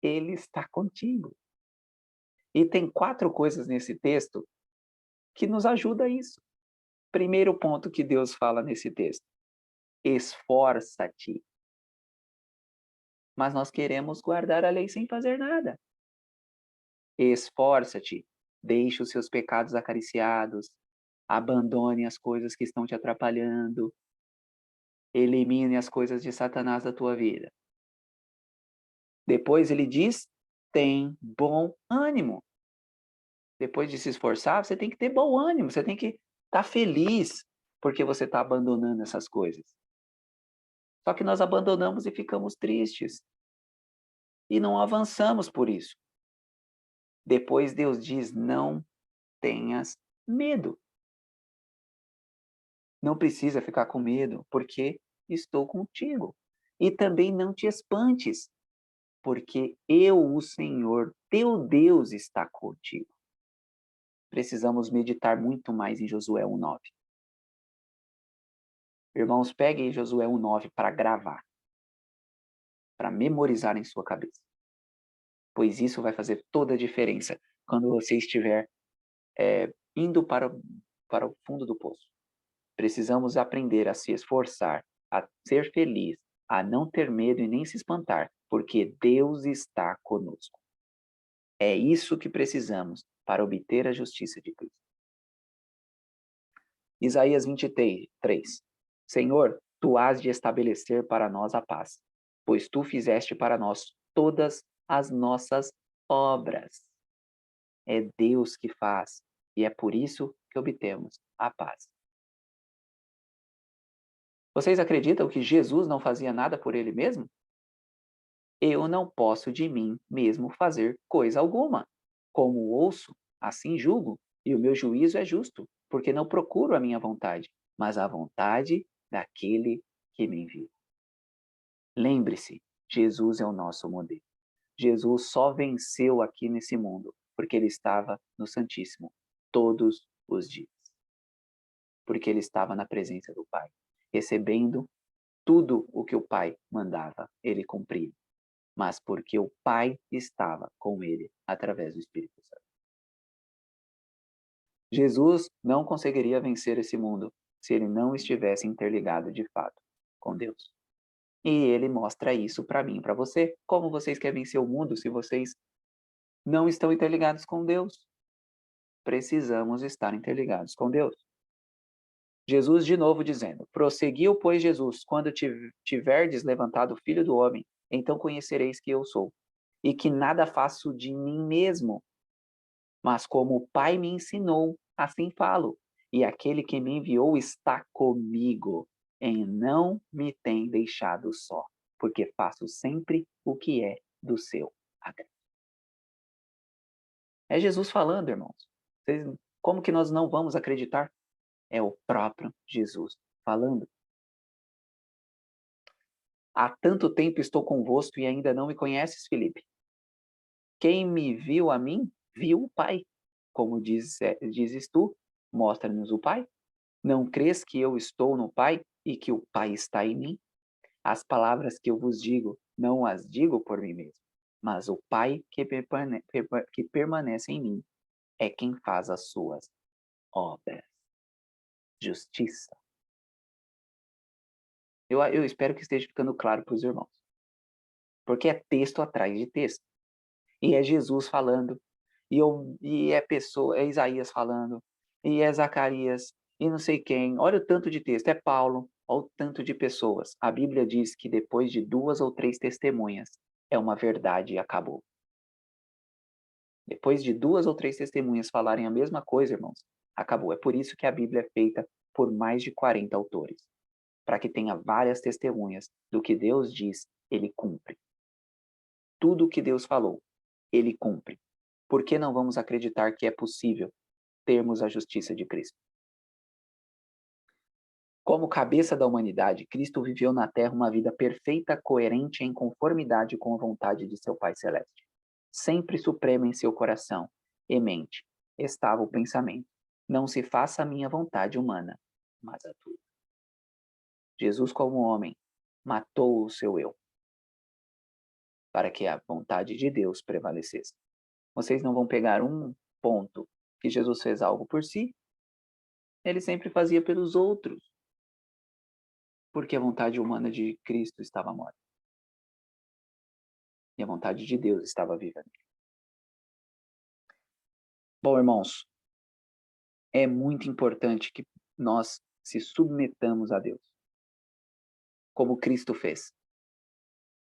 Ele está contigo. E tem 4 coisas nesse texto que nos ajudam a isso. Primeiro ponto que Deus fala nesse texto: esforça-te. Mas nós queremos guardar a lei sem fazer nada. Esforça-te, deixe os seus pecados acariciados, abandone as coisas que estão te atrapalhando, elimine as coisas de Satanás da tua vida. Depois ele diz: tem bom ânimo. Depois de se esforçar, você tem que ter bom ânimo, você tem que estar feliz porque você está abandonando essas coisas. Só que nós abandonamos e ficamos tristes. E não avançamos por isso. Depois Deus diz: não tenhas medo. Não precisa ficar com medo, porque estou contigo. E também não te espantes, porque eu, o Senhor, teu Deus, está contigo. Precisamos meditar muito mais em Josué 1:9. Irmãos, peguem Josué 1:9 para gravar, para memorizar em sua cabeça. Pois isso vai fazer toda a diferença quando você estiver indo para o fundo do poço. Precisamos aprender a se esforçar, a ser feliz, a não ter medo e nem se espantar, porque Deus está conosco. É isso que precisamos para obter a justiça de Cristo. Isaías 23. Senhor, tu has de estabelecer para nós a paz, pois tu fizeste para nós todas as nossas obras. É Deus que faz, e é por isso que obtemos a paz. Vocês acreditam que Jesus não fazia nada por ele mesmo? Eu não posso de mim mesmo fazer coisa alguma. Como ouço, assim julgo, e o meu juízo é justo, porque não procuro a minha vontade, mas a vontade daquele que me enviou. Lembre-se, Jesus é o nosso modelo. Jesus só venceu aqui nesse mundo porque ele estava no Santíssimo todos os dias. Porque ele estava na presença do Pai, recebendo tudo o que o Pai mandava, ele cumpria. Mas porque o Pai estava com ele através do Espírito Santo. Jesus não conseguiria vencer esse mundo se ele não estivesse interligado de fato com Deus. E ele mostra isso para mim e para você. Como vocês querem vencer o mundo se vocês não estão interligados com Deus? Precisamos estar interligados com Deus. Jesus de novo dizendo: prosseguiu, pois, Jesus: quando tiverdes levantado o Filho do Homem, então conhecereis que eu sou, e que nada faço de mim mesmo, mas como o Pai me ensinou, assim falo, e aquele que me enviou está comigo, e não me tem deixado só, porque faço sempre o que é do seu agrado. É Jesus falando, irmãos. Como que nós não vamos acreditar? É o próprio Jesus falando. Há tanto tempo estou convosco e ainda não me conheces, Filipe. Quem me viu a mim, viu o Pai. Como dizes tu, mostra-nos o Pai. Não crês que eu estou no Pai e que o Pai está em mim? As palavras que eu vos digo, não as digo por mim mesmo, mas o Pai que permanece em mim é quem faz as suas obras. Justiça. Eu espero que esteja ficando claro para os irmãos. Porque é texto atrás de texto. E é Jesus falando. E é Isaías falando. E é Zacarias. E não sei quem. Olha o tanto de texto. É Paulo. Olha o tanto de pessoas. A Bíblia diz que depois de 2 ou 3 testemunhas, é uma verdade e acabou. Depois de 2 ou 3 testemunhas falarem a mesma coisa, irmãos, acabou. É por isso que a Bíblia é feita por mais de 40 autores. Para que tenha várias testemunhas do que Deus diz, ele cumpre. Tudo o que Deus falou, ele cumpre. Por que não vamos acreditar que é possível termos a justiça de Cristo? Como cabeça da humanidade, Cristo viveu na Terra uma vida perfeita, coerente em conformidade com a vontade de seu Pai Celeste. Sempre supremo em seu coração e mente estava o pensamento: não se faça a minha vontade humana, mas a tua. Jesus, como homem, matou o seu eu, para que a vontade de Deus prevalecesse. Vocês não vão pegar um ponto que Jesus fez algo por si, ele sempre fazia pelos outros, porque a vontade humana de Cristo estava morta. E a vontade de Deus estava viva nele. Bom, irmãos, é muito importante que nós se submetamos a Deus, como Cristo fez.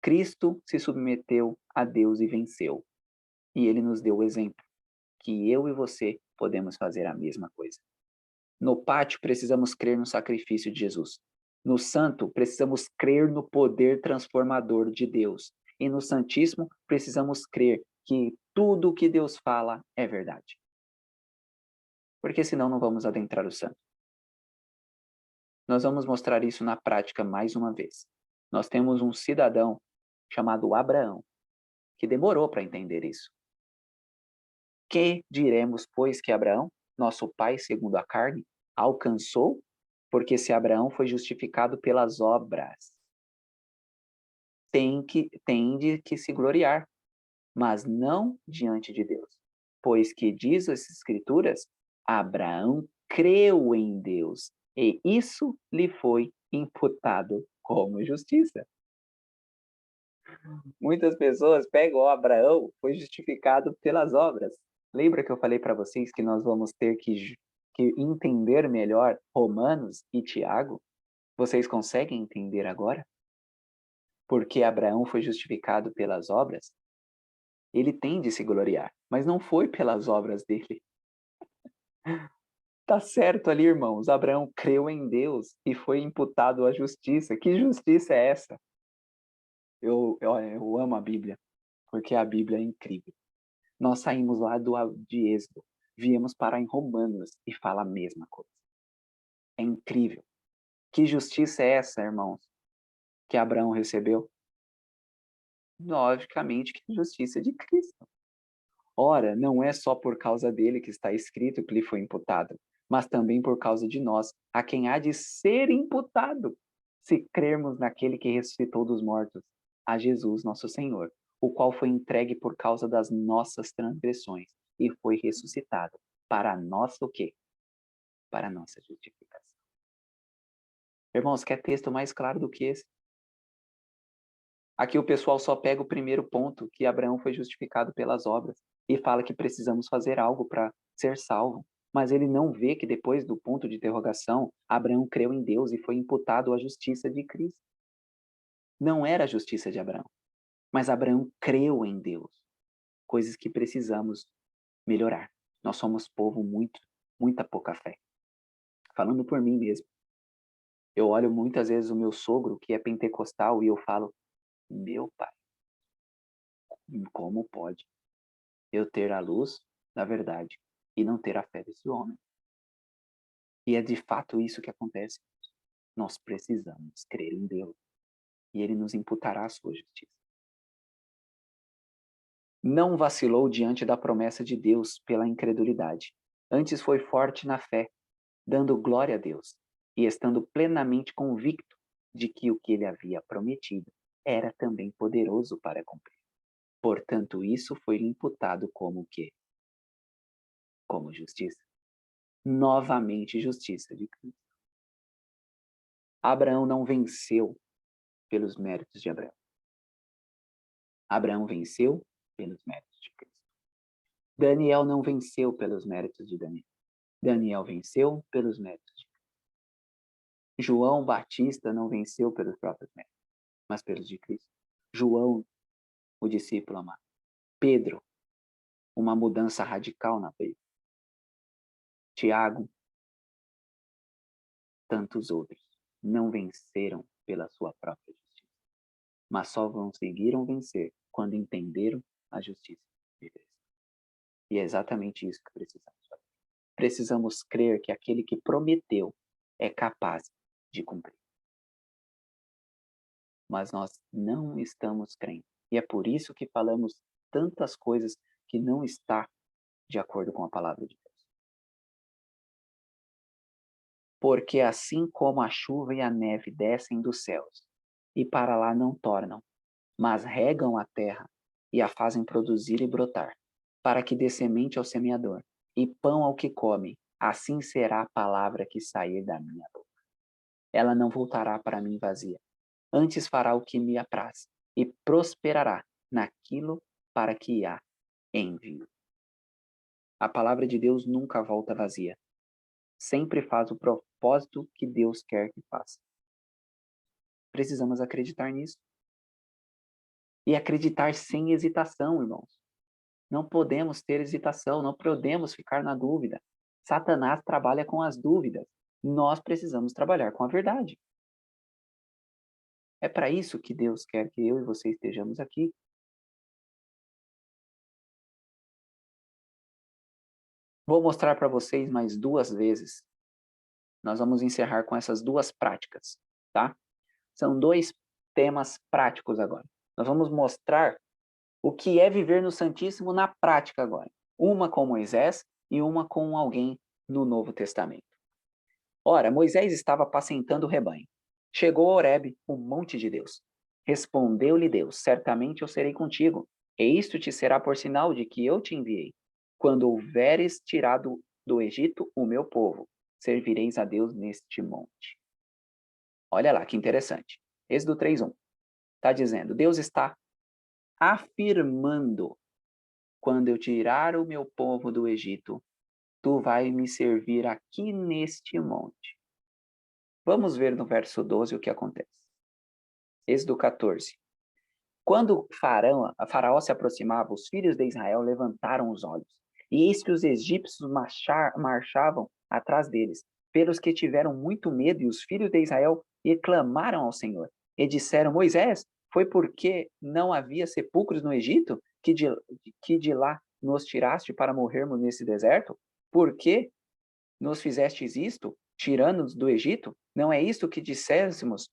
Cristo se submeteu a Deus e venceu. E ele nos deu o exemplo, que eu e você podemos fazer a mesma coisa. No pátio, precisamos crer no sacrifício de Jesus. No santo, precisamos crer no poder transformador de Deus. E no santíssimo, precisamos crer que tudo o que Deus fala é verdade. Porque senão não vamos adentrar o santo. Nós vamos mostrar isso na prática mais uma vez. Nós temos um cidadão chamado Abraão, que demorou para entender isso. Que diremos, pois, que Abraão, nosso pai segundo a carne, alcançou? Porque se Abraão foi justificado pelas obras, tem de que se gloriar, mas não diante de Deus. Pois que diz as Escrituras, Abraão creu em Deus, e isso lhe foi imputado como justiça. Muitas pessoas pegam Abraão, foi justificado pelas obras. Lembra que eu falei para vocês que nós vamos ter que entender melhor Romanos e Tiago? Vocês conseguem entender agora? Porque Abraão foi justificado pelas obras? Ele tem de se gloriar, mas não foi pelas obras dele. Tá certo ali, irmãos. Abraão creu em Deus e foi imputado à justiça. Que justiça é essa? Eu amo a Bíblia, porque a Bíblia é incrível. Nós saímos lá de Êxodo, viemos parar em Romanos e fala a mesma coisa. É incrível. Que justiça é essa, irmãos, que Abraão recebeu? Logicamente que a justiça de Cristo. Ora, não é só por causa dele que está escrito que lhe foi imputado, mas também por causa de nós, a quem há de ser imputado, se crermos naquele que ressuscitou dos mortos, a Jesus nosso Senhor, o qual foi entregue por causa das nossas transgressões e foi ressuscitado para a nossa o quê? Para a nossa justificação. Irmãos, quer texto mais claro do que esse? Aqui o pessoal só pega o primeiro ponto, que Abraão foi justificado pelas obras, e fala que precisamos fazer algo para ser salvo. Mas ele não vê que depois do ponto de interrogação, Abraão creu em Deus e foi imputado à justiça de Cristo. Não era a justiça de Abraão, mas Abraão creu em Deus. Coisas que precisamos melhorar. Nós somos povo muita pouca fé. Falando por mim mesmo. Eu olho muitas vezes o meu sogro, que é pentecostal, e eu falo, meu pai, como pode eu ter a luz da verdade e não ter a fé desse homem? E é de fato isso que acontece. Nós precisamos crer em Deus e ele nos imputará a sua justiça. Não vacilou diante da promessa de Deus pela incredulidade. Antes foi forte na fé, dando glória a Deus e estando plenamente convicto de que o que ele havia prometido era também poderoso para cumprir. Portanto, isso foi lhe imputado como o quê? Como justiça. novamente justiça de Cristo. Abraão não venceu pelos méritos de Abraão. Abraão venceu pelos méritos de Cristo. Daniel não venceu pelos méritos de Daniel. Daniel venceu pelos méritos de Cristo. João Batista não venceu pelos próprios méritos, mas pelos de Cristo. João, o discípulo amado. Pedro, uma mudança radical na fé. Tiago, tantos outros, não venceram pela sua própria justiça, mas só conseguiram vencer quando entenderam a justiça de Deus. E é exatamente isso que precisamos fazer. Precisamos crer que aquele que prometeu é capaz de cumprir. Mas nós não estamos crendo. E é por isso que falamos tantas coisas que não está de acordo com a palavra de Deus. Porque assim como a chuva e a neve descem dos céus, e para lá não tornam, mas regam a terra e a fazem produzir e brotar, para que dê semente ao semeador e pão ao que come, assim será a palavra que sair da minha boca. Ela não voltará para mim vazia, antes fará o que me apraz, e prosperará naquilo para que a envio. A palavra de Deus nunca volta vazia. Sempre faz o propósito que Deus quer que faça. Precisamos acreditar nisso. E acreditar sem hesitação, irmãos. Não podemos ter hesitação, não podemos ficar na dúvida. Satanás trabalha com as dúvidas. Nós precisamos trabalhar com a verdade. É para isso que Deus quer que eu e você estejamos aqui. Vou mostrar para vocês mais 2 vezes. Nós vamos encerrar com essas 2 práticas, tá? São 2 temas práticos agora. Nós vamos mostrar o que é viver no Santíssimo na prática agora. Uma com Moisés e uma com alguém no Novo Testamento. Ora, Moisés estava apacentando o rebanho. Chegou a Horebe, o monte de Deus. Respondeu-lhe Deus: certamente eu serei contigo, e isto te será por sinal de que eu te enviei. Quando houveres tirado do Egito o meu povo, servireis a Deus neste monte. Olha lá que interessante. Êxodo 3:1. Está dizendo, Deus está afirmando: quando eu tirar o meu povo do Egito, tu vai me servir aqui neste monte. Vamos ver no verso 12 o que acontece. Êxodo 14. Quando Faraó se aproximava, os filhos de Israel levantaram os olhos, e eis que os egípcios marchavam atrás deles, pelos que tiveram muito medo, e os filhos de Israel clamaram ao Senhor, e disseram: Moisés, foi porque não havia sepulcros no Egito, que de lá nos tiraste para morrermos nesse deserto? Por que nos fizestes isto, tirando-nos do Egito? Não é isto que disséssemos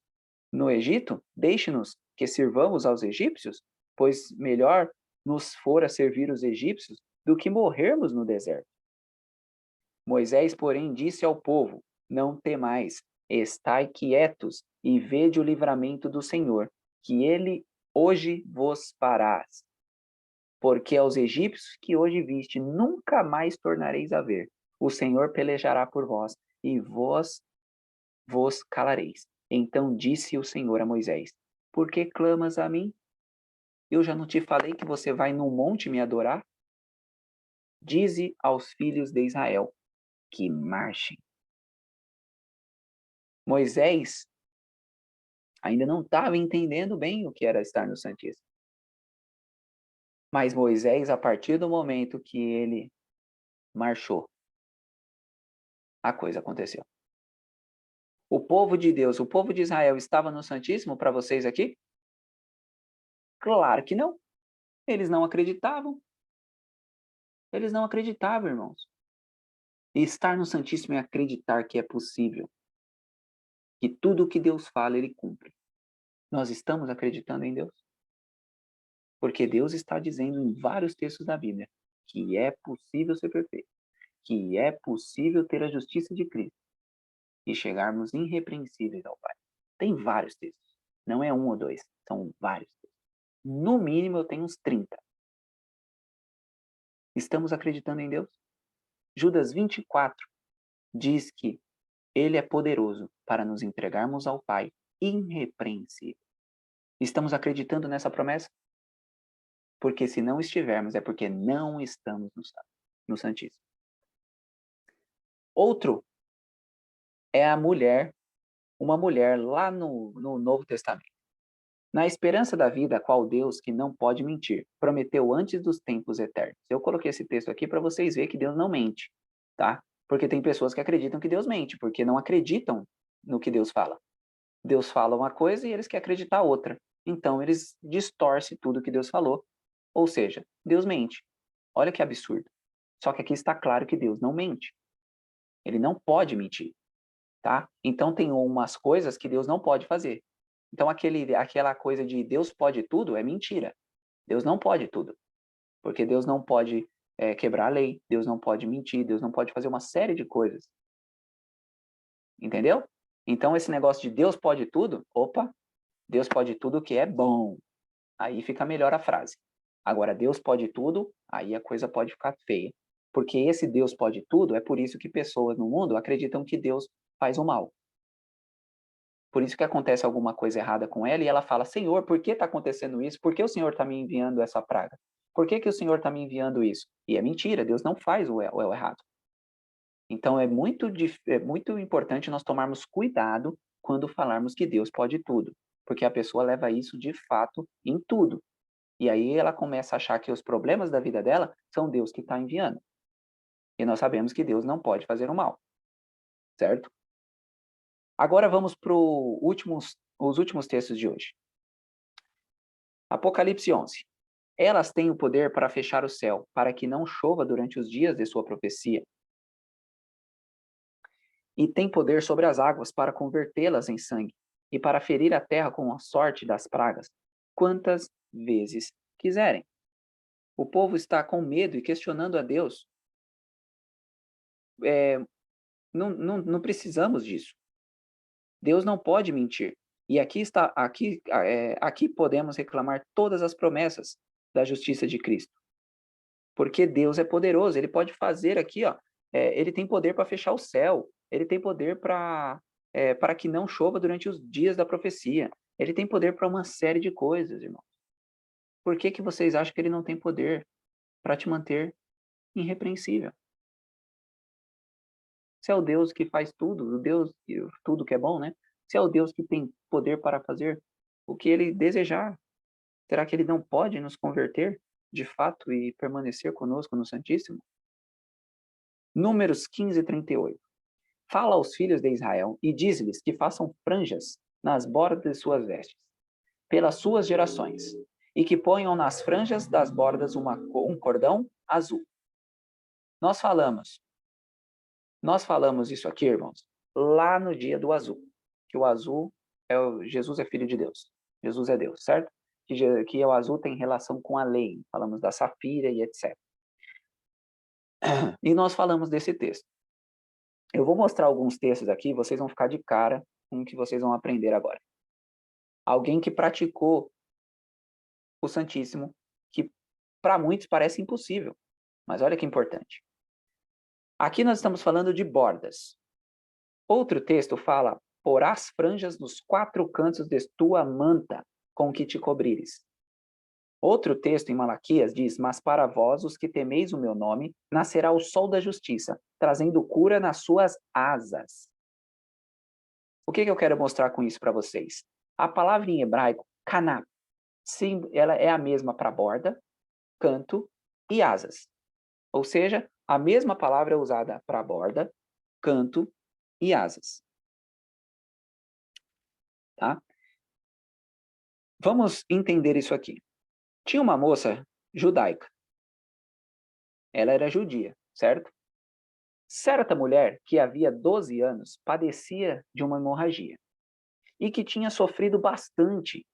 no Egito? Deixe-nos que sirvamos aos egípcios, pois melhor nos fora servir os egípcios do que morrermos no deserto. Moisés, porém, disse ao povo: não temais, estai quietos e vede o livramento do Senhor, que ele hoje vos farás. Porque aos egípcios que hoje viste, nunca mais tornareis a ver. O Senhor pelejará por vós, e vos calareis. Então disse o Senhor a Moisés: por que clamas a mim? Eu já não te falei que você vai no monte me adorar? Dize aos filhos de Israel que marchem. Moisés ainda não estava entendendo bem o que era estar no Santíssimo. Mas Moisés, a partir do momento que ele marchou, a coisa aconteceu. O povo de Deus, o povo de Israel estava no Santíssimo para vocês aqui? Claro que não. Eles não acreditavam. Eles não acreditavam, irmãos. E estar no Santíssimo é acreditar que é possível. Que tudo o que Deus fala, Ele cumpre. Nós estamos acreditando em Deus? Porque Deus está dizendo em vários textos da Bíblia que é possível ser perfeito. Que é possível ter a justiça de Cristo. E chegarmos irrepreensíveis ao Pai. Tem vários textos. Não é 1 ou 2. São vários textos. No mínimo eu tenho uns 30. Estamos acreditando em Deus? Judas 24 diz que ele é poderoso para nos entregarmos ao Pai irrepreensível. Estamos acreditando nessa promessa? Porque se não estivermos, é porque não estamos no Santíssimo. Outro é uma mulher lá no Novo Testamento. Na esperança da vida, a qual Deus, que não pode mentir, prometeu antes dos tempos eternos. Eu coloquei esse texto aqui para vocês verem que Deus não mente, tá? Porque tem pessoas que acreditam que Deus mente, porque não acreditam no que Deus fala. Deus fala uma coisa e eles querem acreditar outra. Então, eles distorcem tudo que Deus falou. Ou seja, Deus mente. Olha que absurdo. Só que aqui está claro que Deus não mente. Ele não pode mentir, tá? Então, tem umas coisas que Deus não pode fazer. Então, aquela coisa de Deus pode tudo é mentira. Deus não pode tudo. Porque Deus não pode quebrar a lei, Deus não pode mentir, Deus não pode fazer uma série de coisas. Entendeu? Então, esse negócio de Deus pode tudo, opa, Deus pode tudo que é bom. Aí fica melhor a frase. Agora, Deus pode tudo, aí a coisa pode ficar feia. Porque esse Deus pode tudo, é por isso que pessoas no mundo acreditam que Deus faz o mal. Por isso que acontece alguma coisa errada com ela e ela fala, Senhor, por que está acontecendo isso? Por que o Senhor está me enviando essa praga? Por que o Senhor está me enviando isso? E é mentira, Deus não faz o errado. Então é muito importante nós tomarmos cuidado quando falarmos que Deus pode tudo. Porque a pessoa leva isso de fato em tudo. E aí ela começa a achar que os problemas da vida dela são Deus que está enviando. E nós sabemos que Deus não pode fazer o mal. Certo? Agora vamos para os últimos textos de hoje. Apocalipse 11. Elas têm o poder para fechar o céu, para que não chova durante os dias de sua profecia. E têm poder sobre as águas para convertê-las em sangue, e para ferir a terra com a sorte das pragas, quantas vezes quiserem. O povo está com medo e questionando a Deus. Não precisamos disso. Deus não pode mentir. E aqui podemos reclamar todas as promessas da justiça de Cristo. Porque Deus é poderoso, ele pode fazer aqui, ó, ele tem poder para fechar o céu, ele tem poder para que não chova durante os dias da profecia, ele tem poder para uma série de coisas, irmão. Por que vocês acham que ele não tem poder para te manter irrepreensível? Se é o Deus que faz tudo, o Deus tudo que é bom, né? Se é o Deus que tem poder para fazer o que ele desejar, será que ele não pode nos converter de fato e permanecer conosco no Santíssimo? Números 15, 38. Fala aos filhos de Israel e diz-lhes que façam franjas nas bordas de suas vestes, pelas suas gerações, e que ponham nas franjas das bordas um cordão azul. Nós falamos isso aqui, irmãos, lá no dia do azul, que o azul Jesus é filho de Deus, Jesus é Deus, certo? Que o azul tem relação com a lei, falamos da safira e etc. E nós falamos desse texto. Eu vou mostrar alguns textos aqui, vocês vão ficar de cara com o que vocês vão aprender agora. Alguém que praticou o Santíssimo, que para muitos parece impossível, mas olha que importante. Aqui nós estamos falando de bordas. Outro texto fala, porás franjas nos 4 cantos de tua manta, com que te cobrires. Outro texto em Malaquias diz, mas para vós, os que temeis o meu nome, nascerá o sol da justiça, trazendo cura nas suas asas. O que eu quero mostrar com isso para vocês? A palavra em hebraico, kanaf, sim, ela é a mesma para borda, canto e asas. Ou seja, a mesma palavra é usada para borda, canto e asas. Tá? Vamos entender isso aqui. Tinha uma moça judaica. Ela era judia, certo? Certa mulher que havia 12 anos padecia de uma hemorragia e que tinha sofrido bastante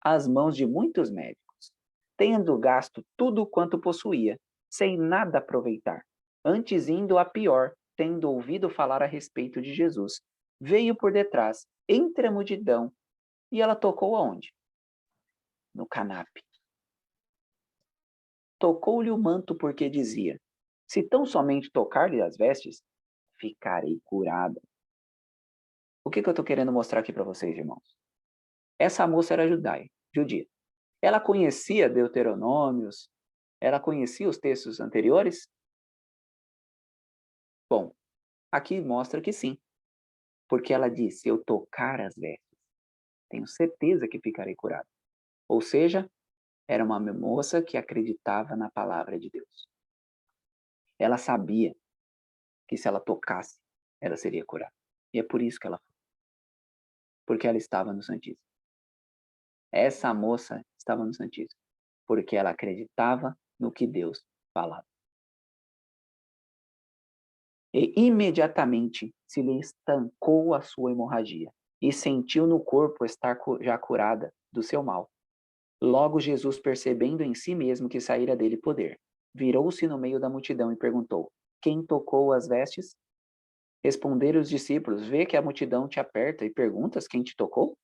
às mãos de muitos médicos, tendo gasto tudo quanto possuía, sem nada aproveitar. Antes indo a pior, tendo ouvido falar a respeito de Jesus, veio por detrás, entre a multidão, e ela tocou aonde? No canape. Tocou-lhe o manto porque dizia, se tão somente tocar-lhe as vestes, ficarei curada. O que eu estou querendo mostrar aqui para vocês, irmãos? Essa moça era judia. Ela conhecia Deuteronômios, ela conhecia os textos anteriores? Bom, aqui mostra que sim, porque ela disse, eu tocar as vestes, tenho certeza que ficarei curada. Ou seja, era uma moça que acreditava na palavra de Deus. Ela sabia que se ela tocasse, ela seria curada. E é por isso que ela foi. Porque ela estava no Santíssimo. Essa moça estava no Santíssimo, porque ela acreditava no que Deus falava. E imediatamente se lhe estancou a sua hemorragia e sentiu no corpo estar já curada do seu mal. Logo Jesus, percebendo em si mesmo que saíra dele poder, virou-se no meio da multidão e perguntou, quem tocou as vestes? Responderam os discípulos, vê que a multidão te aperta e perguntas quem te tocou?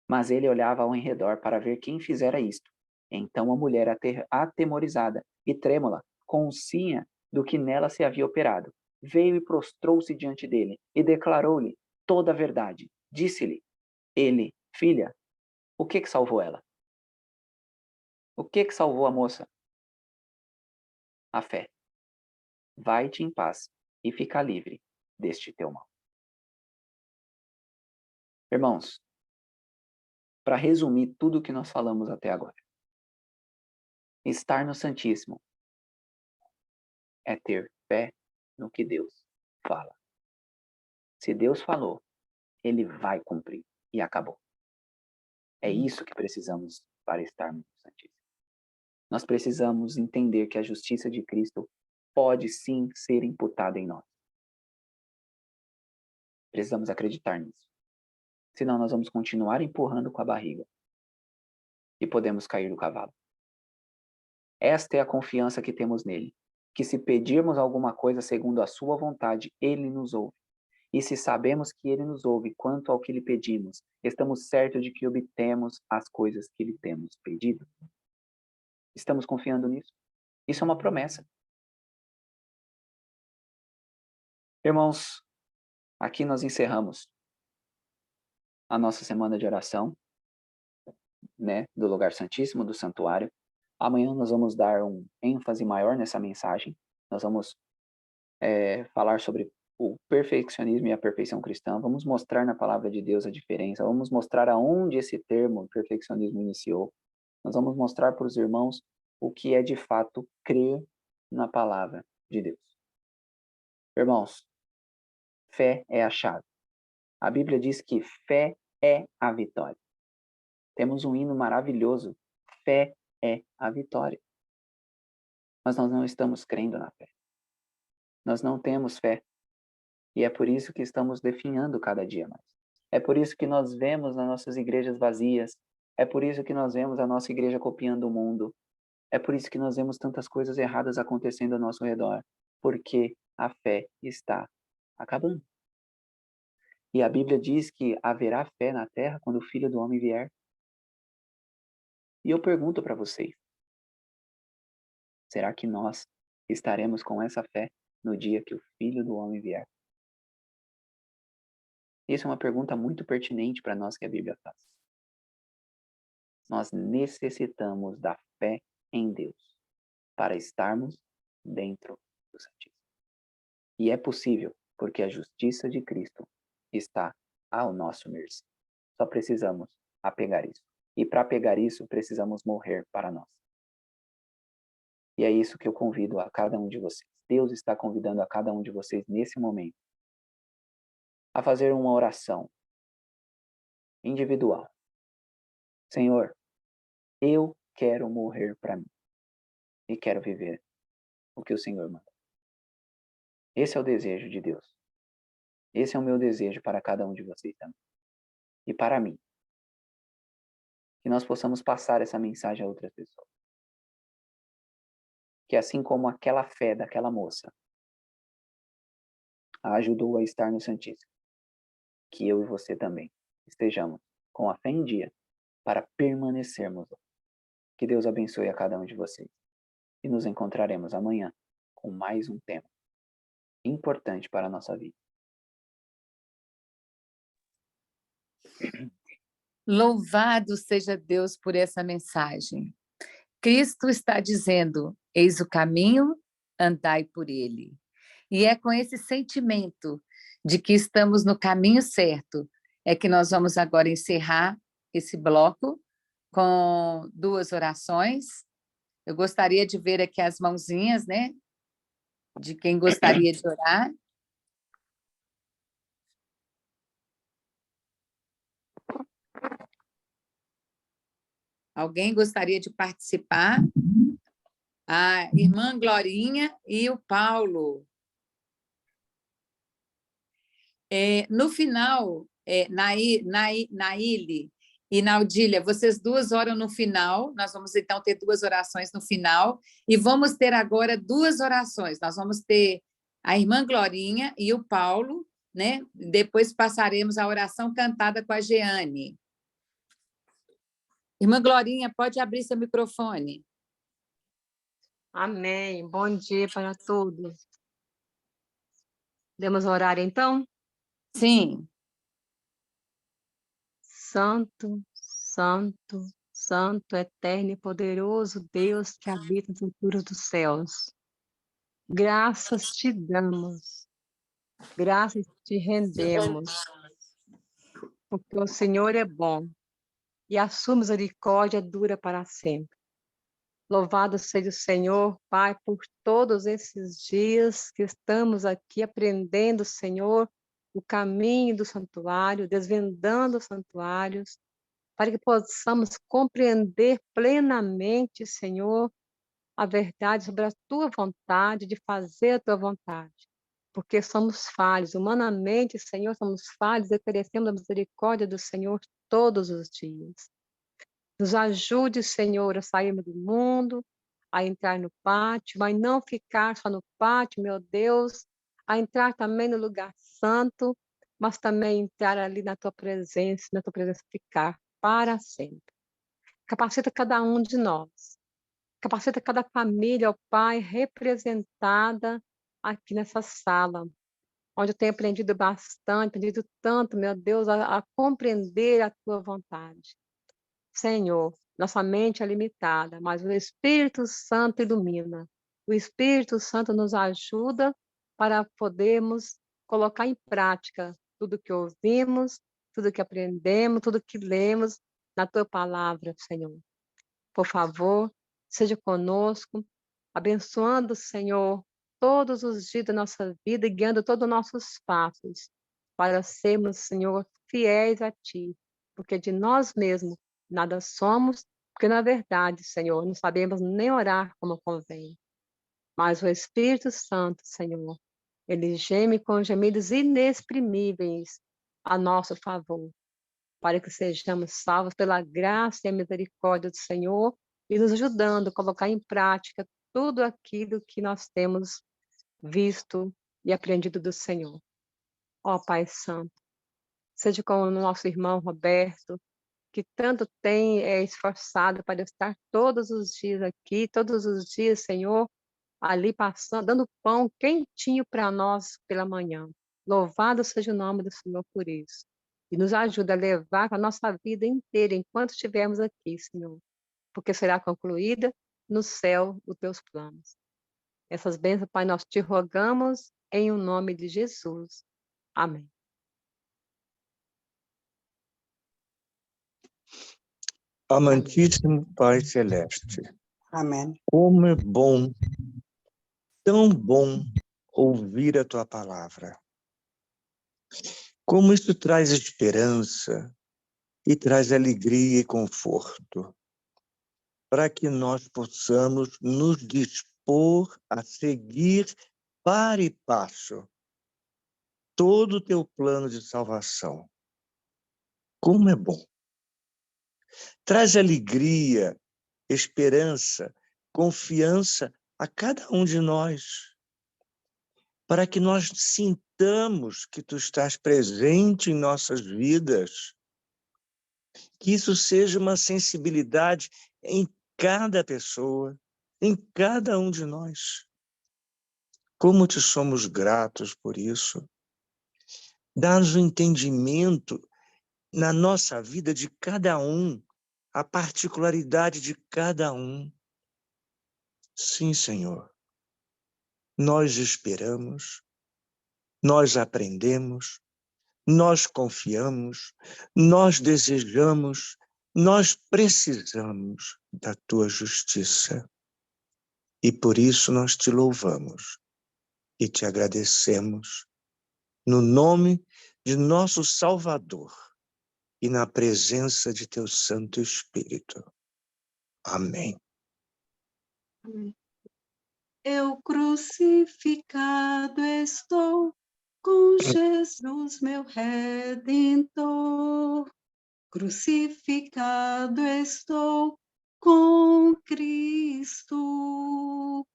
Mas ele olhava ao redor para ver quem fizera isto. Então a mulher, atemorizada e trêmula, consciente do que nela se havia operado, veio e prostrou-se diante dele e declarou-lhe toda a verdade. Disse-lhe ele, filha, o que salvou ela? O que salvou a moça? A fé. Vai-te em paz e fica livre deste teu mal. Irmãos, para resumir tudo o que nós falamos até agora, estar no Santíssimo é ter fé no que Deus fala. Se Deus falou, Ele vai cumprir. E acabou. É isso que precisamos para estarmos no Santíssimo. Nós precisamos entender que a justiça de Cristo pode sim ser imputada em nós. Precisamos acreditar nisso. Senão nós vamos continuar empurrando com a barriga. E podemos cair do cavalo. Esta é a confiança que temos nele. Que se pedirmos alguma coisa segundo a sua vontade, Ele nos ouve. E se sabemos que Ele nos ouve quanto ao que lhe pedimos, estamos certos de que obtemos as coisas que lhe temos pedido. Estamos confiando nisso? Isso é uma promessa. Irmãos, aqui nós encerramos a nossa semana de oração, né, do lugar santíssimo, do santuário. Amanhã nós vamos dar um ênfase maior nessa mensagem. Nós vamos falar sobre o perfeccionismo e a perfeição cristã. Vamos mostrar na palavra de Deus a diferença. Vamos mostrar aonde esse termo perfeccionismo iniciou. Nós vamos mostrar para os irmãos o que é de fato crer na palavra de Deus. Irmãos, fé é a chave. A Bíblia diz que fé é a vitória. Temos um hino maravilhoso. Fé é a vitória. Mas nós não estamos crendo na fé. Nós não temos fé. E é por isso que estamos definhando cada dia mais. É por isso que nós vemos nas nossas igrejas vazias. É por isso que nós vemos a nossa igreja copiando o mundo. É por isso que nós vemos tantas coisas erradas acontecendo ao nosso redor. Porque a fé está acabando. E a Bíblia diz que haverá fé na terra quando o Filho do Homem vier. E eu pergunto para vocês, será que nós estaremos com essa fé no dia que o Filho do Homem vier? Isso é uma pergunta muito pertinente para nós que a Bíblia faz. Nós necessitamos da fé em Deus para estarmos dentro do Santíssimo. E é possível, porque a justiça de Cristo está ao nosso mercê. Só precisamos apegar isso. E para pegar isso, precisamos morrer para nós. E é isso que eu convido a cada um de vocês. Deus está convidando a cada um de vocês nesse momento a fazer uma oração individual. Senhor, eu quero morrer para mim e quero viver o que o Senhor manda. Esse é o desejo de Deus. Esse é o meu desejo para cada um de vocês também. E para mim. Que nós possamos passar essa mensagem a outras pessoas. Que assim como aquela fé daquela moça a ajudou a estar no Santíssimo, que eu e você também estejamos com a fé em dia para permanecermos. Que Deus abençoe a cada um de vocês. E nos encontraremos amanhã com mais um tema. importante para a nossa vida. Louvado seja Deus por essa mensagem. Cristo está dizendo: eis o caminho, andai por ele. E é com esse sentimento de que estamos no caminho certo, é que nós vamos agora encerrar esse bloco com 2 orações. Eu gostaria de ver aqui as mãozinhas, né? De quem gostaria de orar. Alguém gostaria de participar? A irmã Glorinha e o Paulo. No final, Naile e Naudília, vocês 2 oram no final, nós vamos então ter 2 orações no final, e vamos ter agora 2 orações, nós vamos ter a irmã Glorinha e o Paulo, né? Depois passaremos a oração cantada com a Jeane. Irmã Glorinha, pode abrir seu microfone. Amém. Bom dia para todos. Podemos orar então? Sim. Santo, santo, santo, eterno e poderoso Deus que habita nas alturas dos céus. Graças te damos, graças te rendemos, porque o Senhor é bom e a sua misericórdia dura para sempre. Louvado seja o Senhor, Pai, por todos esses dias que estamos aqui aprendendo, Senhor, o caminho do santuário, desvendando os santuários, para que possamos compreender plenamente, Senhor, a verdade sobre a Tua vontade, de fazer a Tua vontade. Porque somos falhos, humanamente, Senhor, somos falhos e carecemos da misericórdia do Senhor todos os dias. Nos ajude, Senhor, a sairmos do mundo, a entrar no pátio, mas não ficar só no pátio, meu Deus, a entrar também no lugar santo, mas também entrar ali na Tua presença ficar para sempre. Capacita cada um de nós, capacita cada família, ó Pai, representada aqui nessa sala, onde eu tenho aprendido bastante, aprendido tanto, meu Deus, a compreender a Tua vontade. Senhor, nossa mente é limitada, mas o Espírito Santo ilumina. O Espírito Santo nos ajuda para podermos colocar em prática tudo que ouvimos, tudo que aprendemos, tudo que lemos na Tua palavra, Senhor. Por favor, seja conosco, abençoando, Senhor, todos os dias da nossa vida e guiando todos os nossos passos, para sermos, Senhor, fiéis a Ti, porque de nós mesmos nada somos, porque na verdade, Senhor, não sabemos nem orar como convém. Mas o Espírito Santo, Senhor, ele geme com gemidos inexprimíveis a nosso favor, para que sejamos salvos pela graça e a misericórdia do Senhor e nos ajudando a colocar em prática tudo aquilo que nós temos visto e aprendido do Senhor. Ó Pai Santo, seja com o nosso irmão Roberto, que tanto tem esforçado para estar todos os dias aqui, todos os dias, Senhor, ali passando, dando pão quentinho para nós pela manhã. Louvado seja o nome do Senhor por isso. E nos ajuda a levar a nossa vida inteira, enquanto estivermos aqui, Senhor, porque será concluída no céu os teus planos. Essas bênçãos, Pai, nós te rogamos em o nome de Jesus. Amém. Amantíssimo Pai Celeste, Amém. como é bom, tão bom ouvir a Tua palavra. Como isso traz esperança e traz alegria e conforto, para que nós possamos nos dispor a seguir para e passo todo o Teu plano de salvação. Como é bom! Traz alegria, esperança, confiança a cada um de nós, para que nós sintamos que Tu estás presente em nossas vidas, que isso seja uma sensibilidade em cada pessoa, em cada um de nós. Como te somos gratos por isso. Dá-nos o entendimento na nossa vida de cada um, a particularidade de cada um. Sim, Senhor, nós esperamos, nós aprendemos, nós confiamos, nós desejamos, nós precisamos da tua justiça. E por isso nós te louvamos e te agradecemos no nome de nosso Salvador e na presença de teu Santo Espírito. Amém. Amém. Eu crucificado estou com Jesus, meu Redentor. Crucificado estou com Cristo.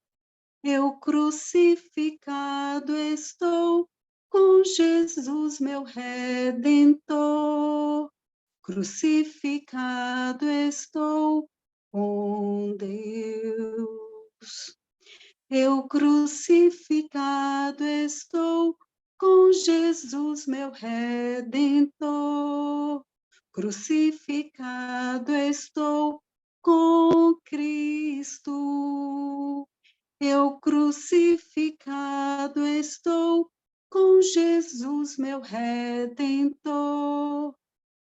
Eu crucificado estou com Jesus, meu Redentor. Crucificado estou com Deus. Eu crucificado estou com Jesus, meu Redentor. Crucificado estou com Cristo. Eu crucificado estou com Jesus, meu Redentor.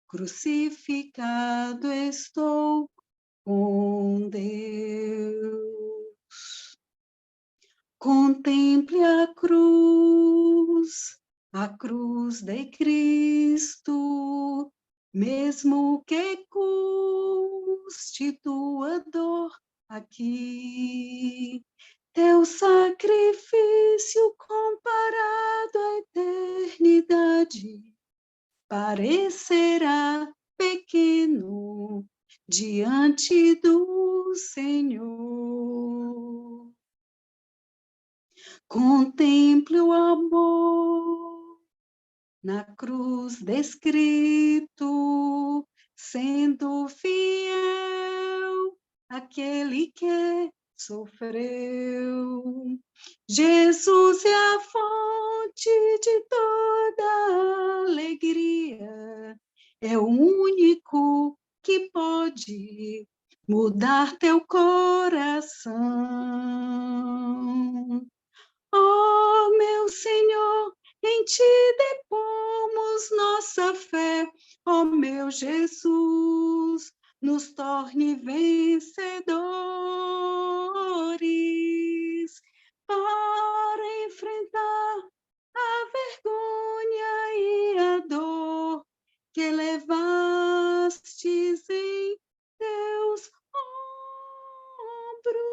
Crucificado estou com Deus. Contemple a cruz de Cristo, mesmo que custe tua dor aqui. Teu sacrifício comparado à eternidade parecerá pequeno diante do Senhor. Contemple o amor na cruz descrito, sendo fiel àquele que sofreu. Jesus é a fonte de toda alegria, é o único que pode mudar teu coração. Oh, meu Senhor, em ti depomos nossa fé. Oh, meu Jesus, nos torne vencedores para enfrentar a vergonha e a dor que levastes em teus ombros.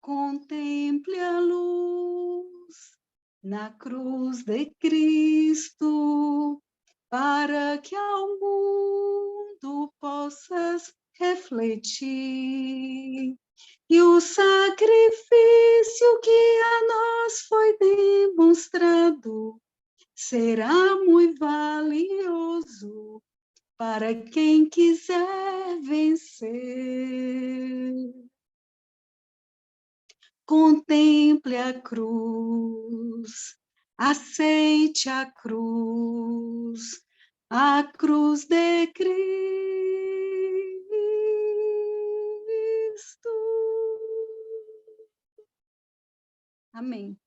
Contemple a luz na cruz de Cristo, para que ao mundo possas refletir. E o sacrifício que a nós foi demonstrado será muito valioso para quem quiser vencer. Contemple a cruz, aceite a cruz de Cristo. Amém.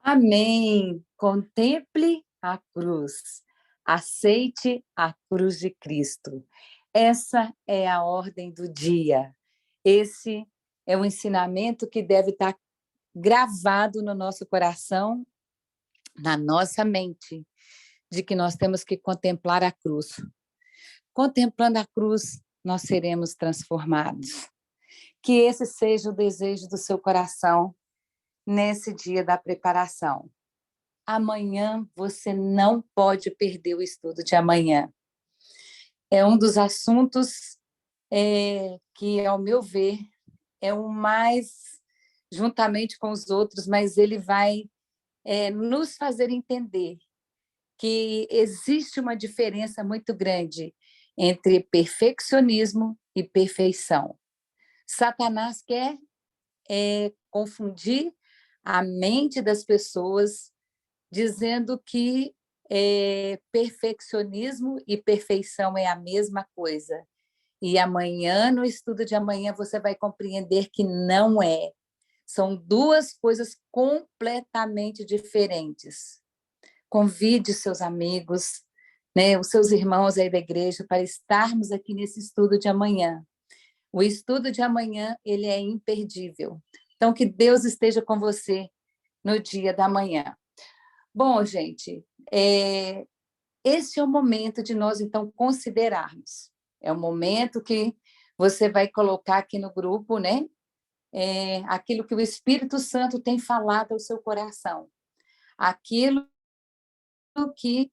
Amém. Contemple a cruz. Aceite a cruz de Cristo. Essa é a ordem do dia. Esse é o ensinamento que deve estar gravado no nosso coração, na nossa mente, de que nós temos que contemplar a cruz. Contemplando a cruz, nós seremos transformados. Que esse seja o desejo do seu coração nesse dia da preparação. Amanhã você não pode perder o estudo de amanhã. É um dos assuntos que, ao meu ver, é o mais, juntamente com os outros, mas ele vai nos fazer entender que existe uma diferença muito grande entre perfeccionismo e perfeição. Satanás quer confundir a mente das pessoas, dizendo que perfeccionismo e perfeição é a mesma coisa. E amanhã, no estudo de amanhã, você vai compreender que não é. São duas coisas completamente diferentes. Convide seus amigos, né, os seus irmãos aí da igreja, para estarmos aqui nesse estudo de amanhã. O estudo de amanhã, ele é imperdível. Então, que Deus esteja com você no dia da manhã. Bom, gente, esse é o momento de nós, então, considerarmos. É o momento que você vai colocar aqui no grupo, né? Aquilo que o Espírito Santo tem falado ao seu coração. Aquilo que...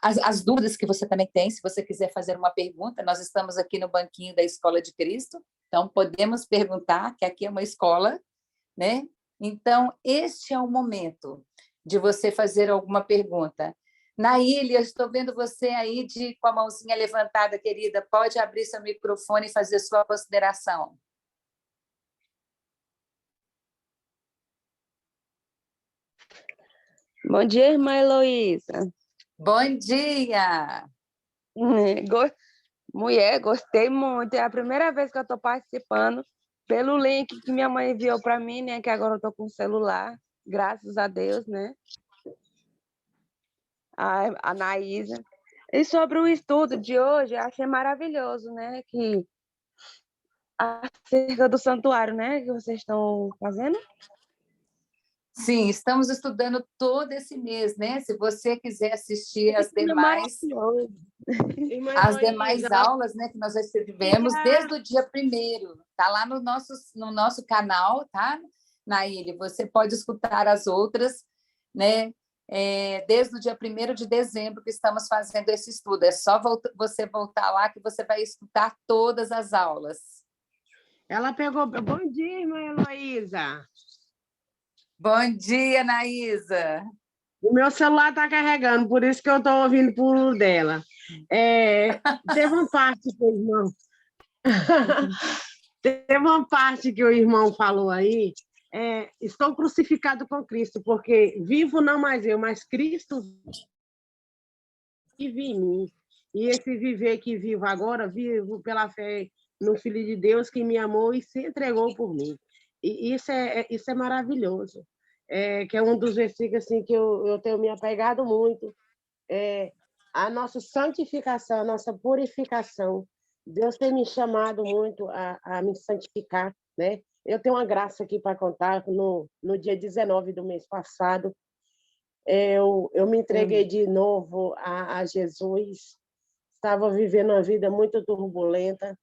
as dúvidas que você também tem, se você quiser fazer uma pergunta, nós estamos aqui no banquinho da Escola de Cristo, então podemos perguntar, que aqui é uma escola, né? Então, este é o momento de você fazer alguma pergunta. Naília, estou vendo você aí com a mãozinha levantada, querida. Pode abrir seu microfone e fazer sua consideração. Bom dia, irmã Heloísa. Bom dia! Mulher, gostei muito. É a primeira vez que eu estou participando pelo link que minha mãe enviou para mim, né? Que agora eu estou com o celular, graças a Deus, né? A Anaísa. E sobre o estudo de hoje, eu achei maravilhoso, né? Que acerca do santuário, né? Que vocês estão fazendo. Sim, estamos estudando todo esse mês, né? Se você quiser assistir as demais aulas, né, que nós recebemos desde o dia 1º, tá lá no nosso canal, tá? Naília, você pode escutar as outras, né? Desde o dia 1º de dezembro que estamos fazendo esse estudo. É só você voltar lá que você vai escutar todas as aulas. Ela pegou... Bom dia, irmã Heloísa. Bom dia, Naísa. O meu celular está carregando, por isso que eu estou ouvindo por dela. Teve uma parte que o irmão... Teve uma parte que o irmão falou aí, estou crucificado com Cristo, porque vivo não mais eu, mas Cristo vive em mim. E esse viver que vivo agora, vivo pela fé no Filho de Deus que me amou e se entregou por mim. E isso é maravilhoso. Que é um dos versículos assim, que eu tenho me apegado muito. A nossa santificação, a nossa purificação. Deus tem me chamado muito a me santificar, né? Eu tenho uma graça aqui para contar. No dia 19 do mês passado, eu me entreguei de novo a Jesus. Estava vivendo uma vida muito turbulenta.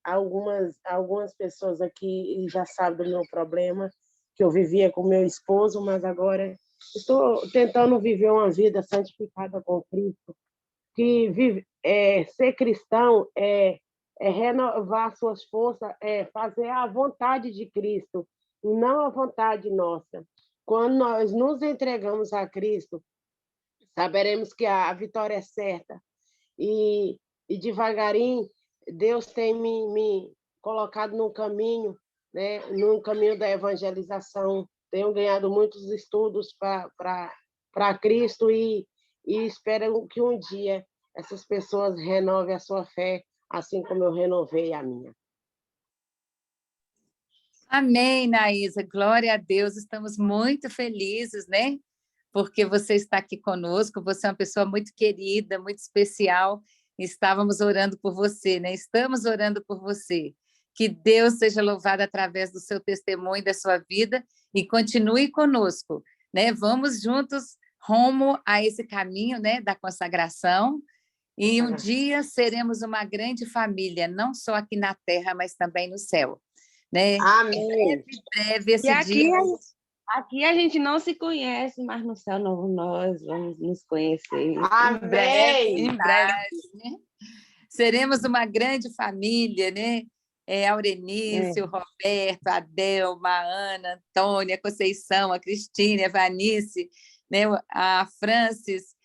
Algumas pessoas aqui já sabem do meu problema, que eu vivia com meu esposo, mas agora estou tentando viver uma vida santificada com Cristo. Que ser cristão é renovar suas forças, fazer a vontade de Cristo, e não a vontade nossa. Quando nós nos entregamos a Cristo, saberemos que a vitória é certa. E devagarinho, Deus tem me colocado no caminho, né, no caminho da evangelização. Tenho ganhado muitos estudos para Cristo e espero que um dia essas pessoas renovem a sua fé, assim como eu renovei a minha. Amém, Naísa. Glória a Deus. Estamos muito felizes, né? Porque você está aqui conosco. Você é uma pessoa muito querida, muito especial. Estávamos orando por você, né? Estamos orando por você. Que Deus seja louvado através do seu testemunho, da sua vida, e continue conosco, né? Vamos juntos rumo a esse caminho, né, da consagração, e um dia seremos uma grande família, não só aqui na terra, mas também no céu, né? Amém. Breve esse dia. Aqui a gente não se conhece, mas no céu novo nós vamos nos conhecer. Amém. Em breve. Né? Seremos uma grande família, né? Aurenice, o Roberto, a Delma, a Ana, a Antônia, a Conceição, a Cristina, a Vanice, né? A Francis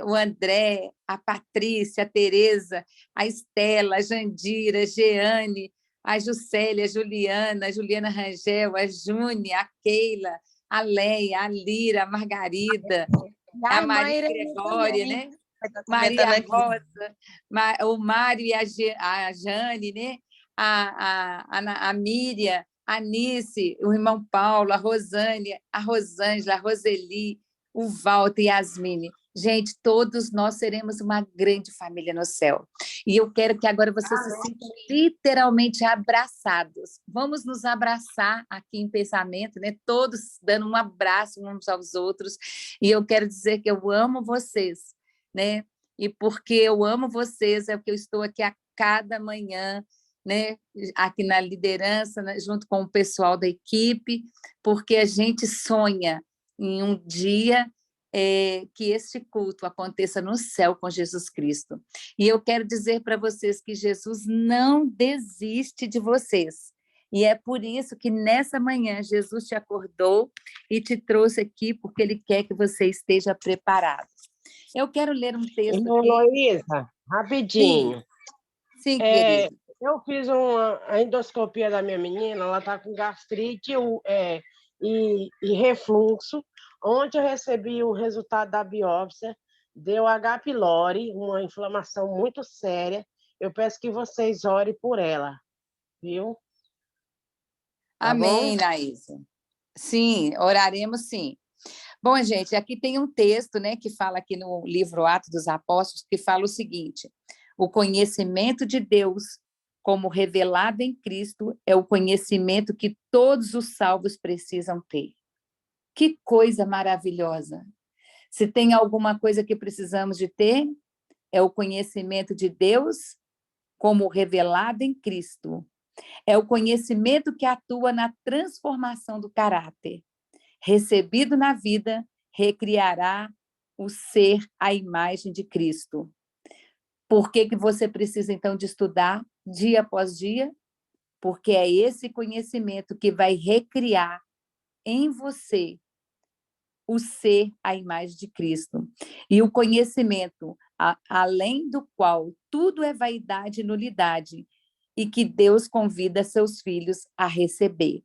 o André, a Patrícia, a Tereza, a Estela, a Jandira, a Jeane, a Juscelia, a Juliana Rangel, a Júnia, a Keila, a Leia, a Lira, a Margarida, E a a irmã Maria Irene Gregória, também, né? vai estar comentando Maria aqui. Rosa, o Mário e a Jane, né? A Miriam, a Nice, o irmão Paulo, a Rosângela, a Roseli, o Walter e a Yasmine. Gente, todos nós seremos uma grande família no céu. E eu quero que agora vocês se sintam literalmente abraçados. Vamos nos abraçar aqui em pensamento, né? Todos dando um abraço uns aos outros. E eu quero dizer que eu amo vocês, né? E porque eu amo vocês, é o que eu estou aqui a cada manhã, né? Aqui na liderança, né? Junto com o pessoal da equipe, porque a gente sonha em um dia que este culto aconteça no céu com Jesus Cristo. E eu quero dizer para vocês que Jesus não desiste de vocês. E é por isso que nessa manhã Jesus te acordou e te trouxe aqui, porque Ele quer que você esteja preparado. Eu quero ler um texto Irmã aqui. Heloísa, rapidinho. Sim, querido. Eu fiz a endoscopia da minha menina, ela está com gastrite e refluxo. Ontem eu recebi o resultado da biópsia, deu H. pylori, uma inflamação muito séria. Eu peço que vocês orem por ela, viu? Tá Amém, bom? Naísa. Sim, oraremos sim. Bom, gente, aqui tem um texto, né, que fala aqui no livro Atos dos Apóstolos, que fala o seguinte: o conhecimento de Deus, como revelado em Cristo, é o conhecimento que todos os salvos precisam ter. Que coisa maravilhosa! Se tem alguma coisa que precisamos de ter, é o conhecimento de Deus, como revelado em Cristo. É o conhecimento que atua na transformação do caráter. Recebido na vida, recriará o ser à imagem de Cristo. Por que você precisa, então, de estudar dia após dia? Porque é esse conhecimento que vai recriar em você o ser à imagem de Cristo. E o conhecimento, além do qual tudo é vaidade e nulidade, e que Deus convida seus filhos a receber.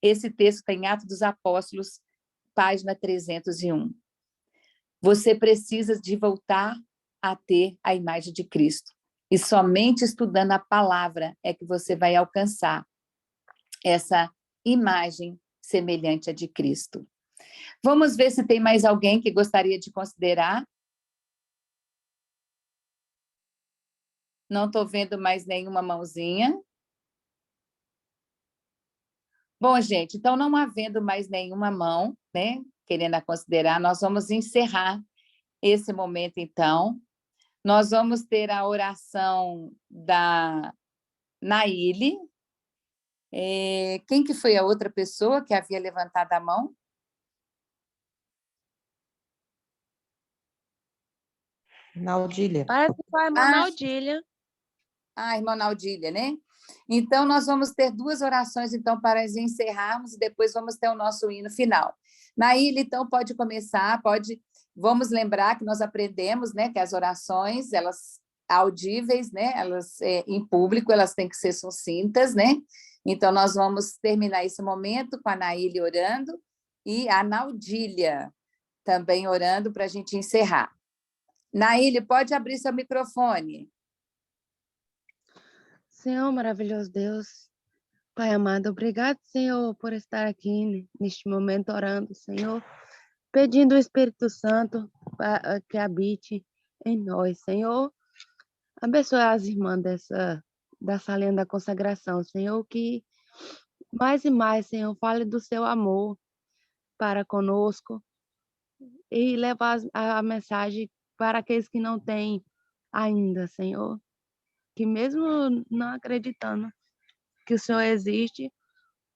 Esse texto está em Atos dos Apóstolos, página 301. Você precisa de voltar a ter a imagem de Cristo. E somente estudando a palavra é que você vai alcançar essa imagem semelhante à de Cristo. Vamos ver se tem mais alguém que gostaria de considerar. Não estou vendo mais nenhuma mãozinha. Bom, gente, então não havendo mais nenhuma mão, né, querendo considerar, nós vamos encerrar esse momento, então. Nós vamos ter a oração da Naíle. Quem que foi a outra pessoa que havia levantado a mão? Naudília. Parece que foi a irmã Naudília. Irmã Naudília, né? Então, nós vamos ter duas orações, então, para encerrarmos, e depois vamos ter o nosso hino final. Naíle, então, pode começar, Vamos lembrar que nós aprendemos, né, que as orações, elas audíveis, né, elas em público, elas têm que ser sucintas, né? Então, nós vamos terminar esse momento com a Naíle orando e a Naudília também orando para a gente encerrar. Naíle, pode abrir seu microfone. Senhor, maravilhoso Deus, Pai amado, obrigado, Senhor, por estar aqui neste momento orando, Senhor, pedindo o Espírito Santo que habite em nós, Senhor. Abençoe as irmãs da salinha da consagração, Senhor, que mais e mais, Senhor, fale do seu amor para conosco e levar a mensagem para aqueles que não têm ainda, Senhor, que mesmo não acreditando que o Senhor existe,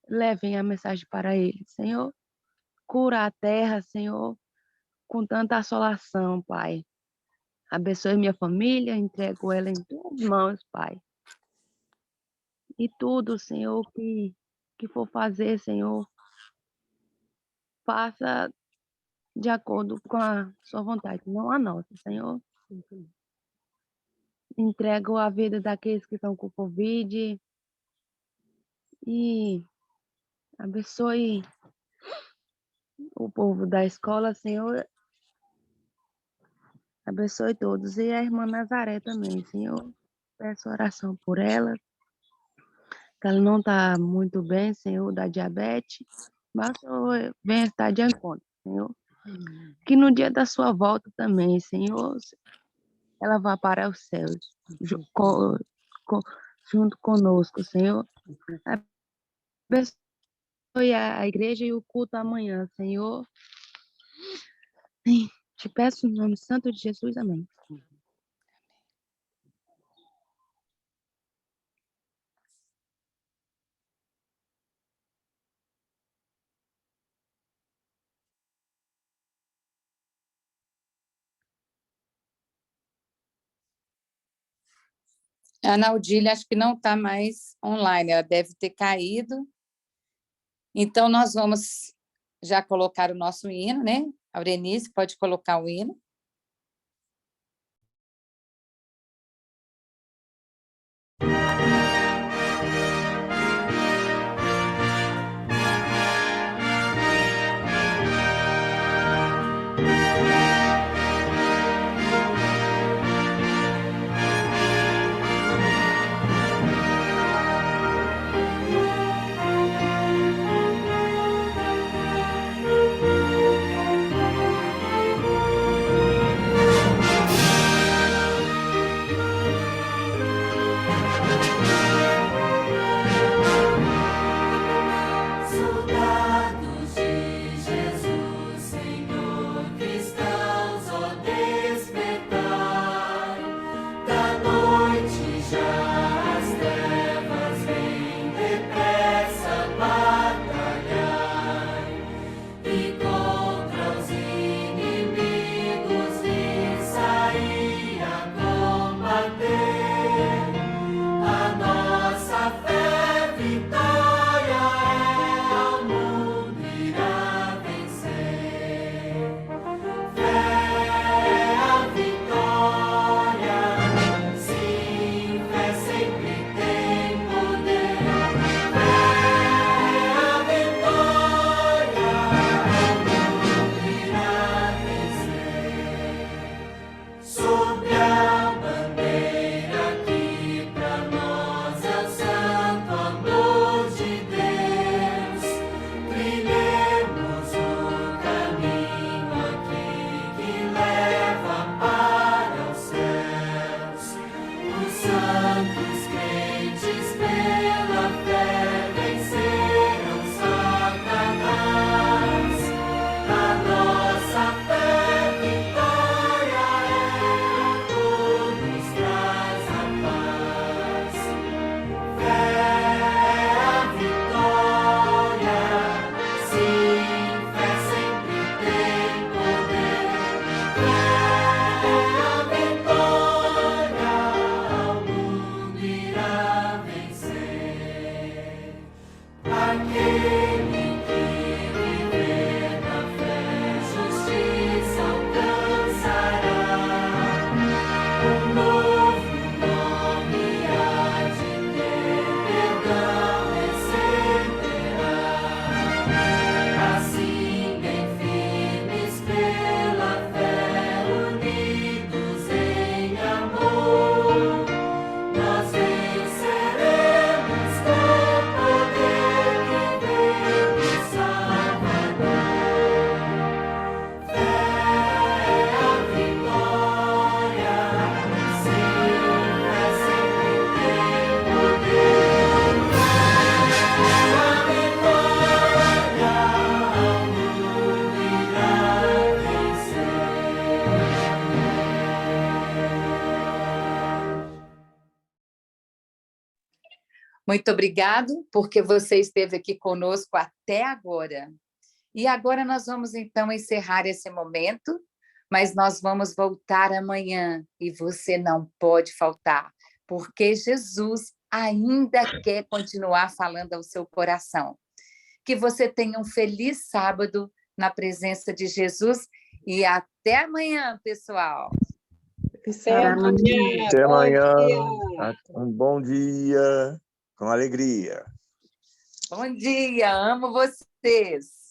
levem a mensagem para eles, Senhor. Cura a terra, Senhor, com tanta assolação, Pai. Abençoe minha família, entrego ela em tuas mãos, Pai. E tudo, Senhor, que for fazer, Senhor, faça de acordo com a sua vontade, não a nossa, Senhor. Entrego a vida daqueles que estão com Covid e abençoe o povo da escola, Senhor. Abençoe todos. E a irmã Nazaré também, Senhor. Peço oração por ela, que ela não está muito bem, Senhor, da diabetes, mas o Senhor venha estar de encontro, Senhor. Que no dia da sua volta também, Senhor, ela vá para os céus, junto conosco, Senhor. Abençoe a igreja e o culto amanhã, Senhor. Te peço no nome santo de Jesus, amém. A Naudília acho que não está mais online, ela deve ter caído. Então, nós vamos já colocar o nosso hino, né? A Aurenice pode colocar o hino. Soldados de Jesus, Senhor, cristãos, ó despertai, da noite já as trevas vêm depressa batalhar, e contra os inimigos vir sair a combater, a nossa fé vitória ao mundo irá vencer. Fé é a vitória, sim, fé sempre tem poder. Fé é a vitória, ao mundo irá vencer. Sob a bandeira que pra nós é o santo amor de Deus, trilhemos o caminho aqui que leva para os céus. Os santos crentes pela fé venceram Satanás. A nossa fé vitória é, a todos traz a paz. Fé é a vitória, sim, fé sempre tem poder. Fé é a vitória, ao mundo irá vencer. Aquele que viver na fé, justiça alcançará. Um novo nome há de ter, perdão receberá. Assim, bem firmes pela fé, unidos em amor, nós venceremos com o poder que vem do Salvador. Fé é a vitória, sim, fé sempre tem poder. Fé é a vitória, ao mundo irá vencer. Muito obrigado, porque você esteve aqui conosco até agora. E agora nós vamos, então, encerrar esse momento, mas nós vamos voltar amanhã, e você não pode faltar, porque Jesus ainda quer continuar falando ao seu coração. Que você tenha um feliz sábado na presença de Jesus. E até amanhã, pessoal. Até amanhã. Até Bom amanhã. dia. Um bom dia, com alegria. Bom dia, amo vocês.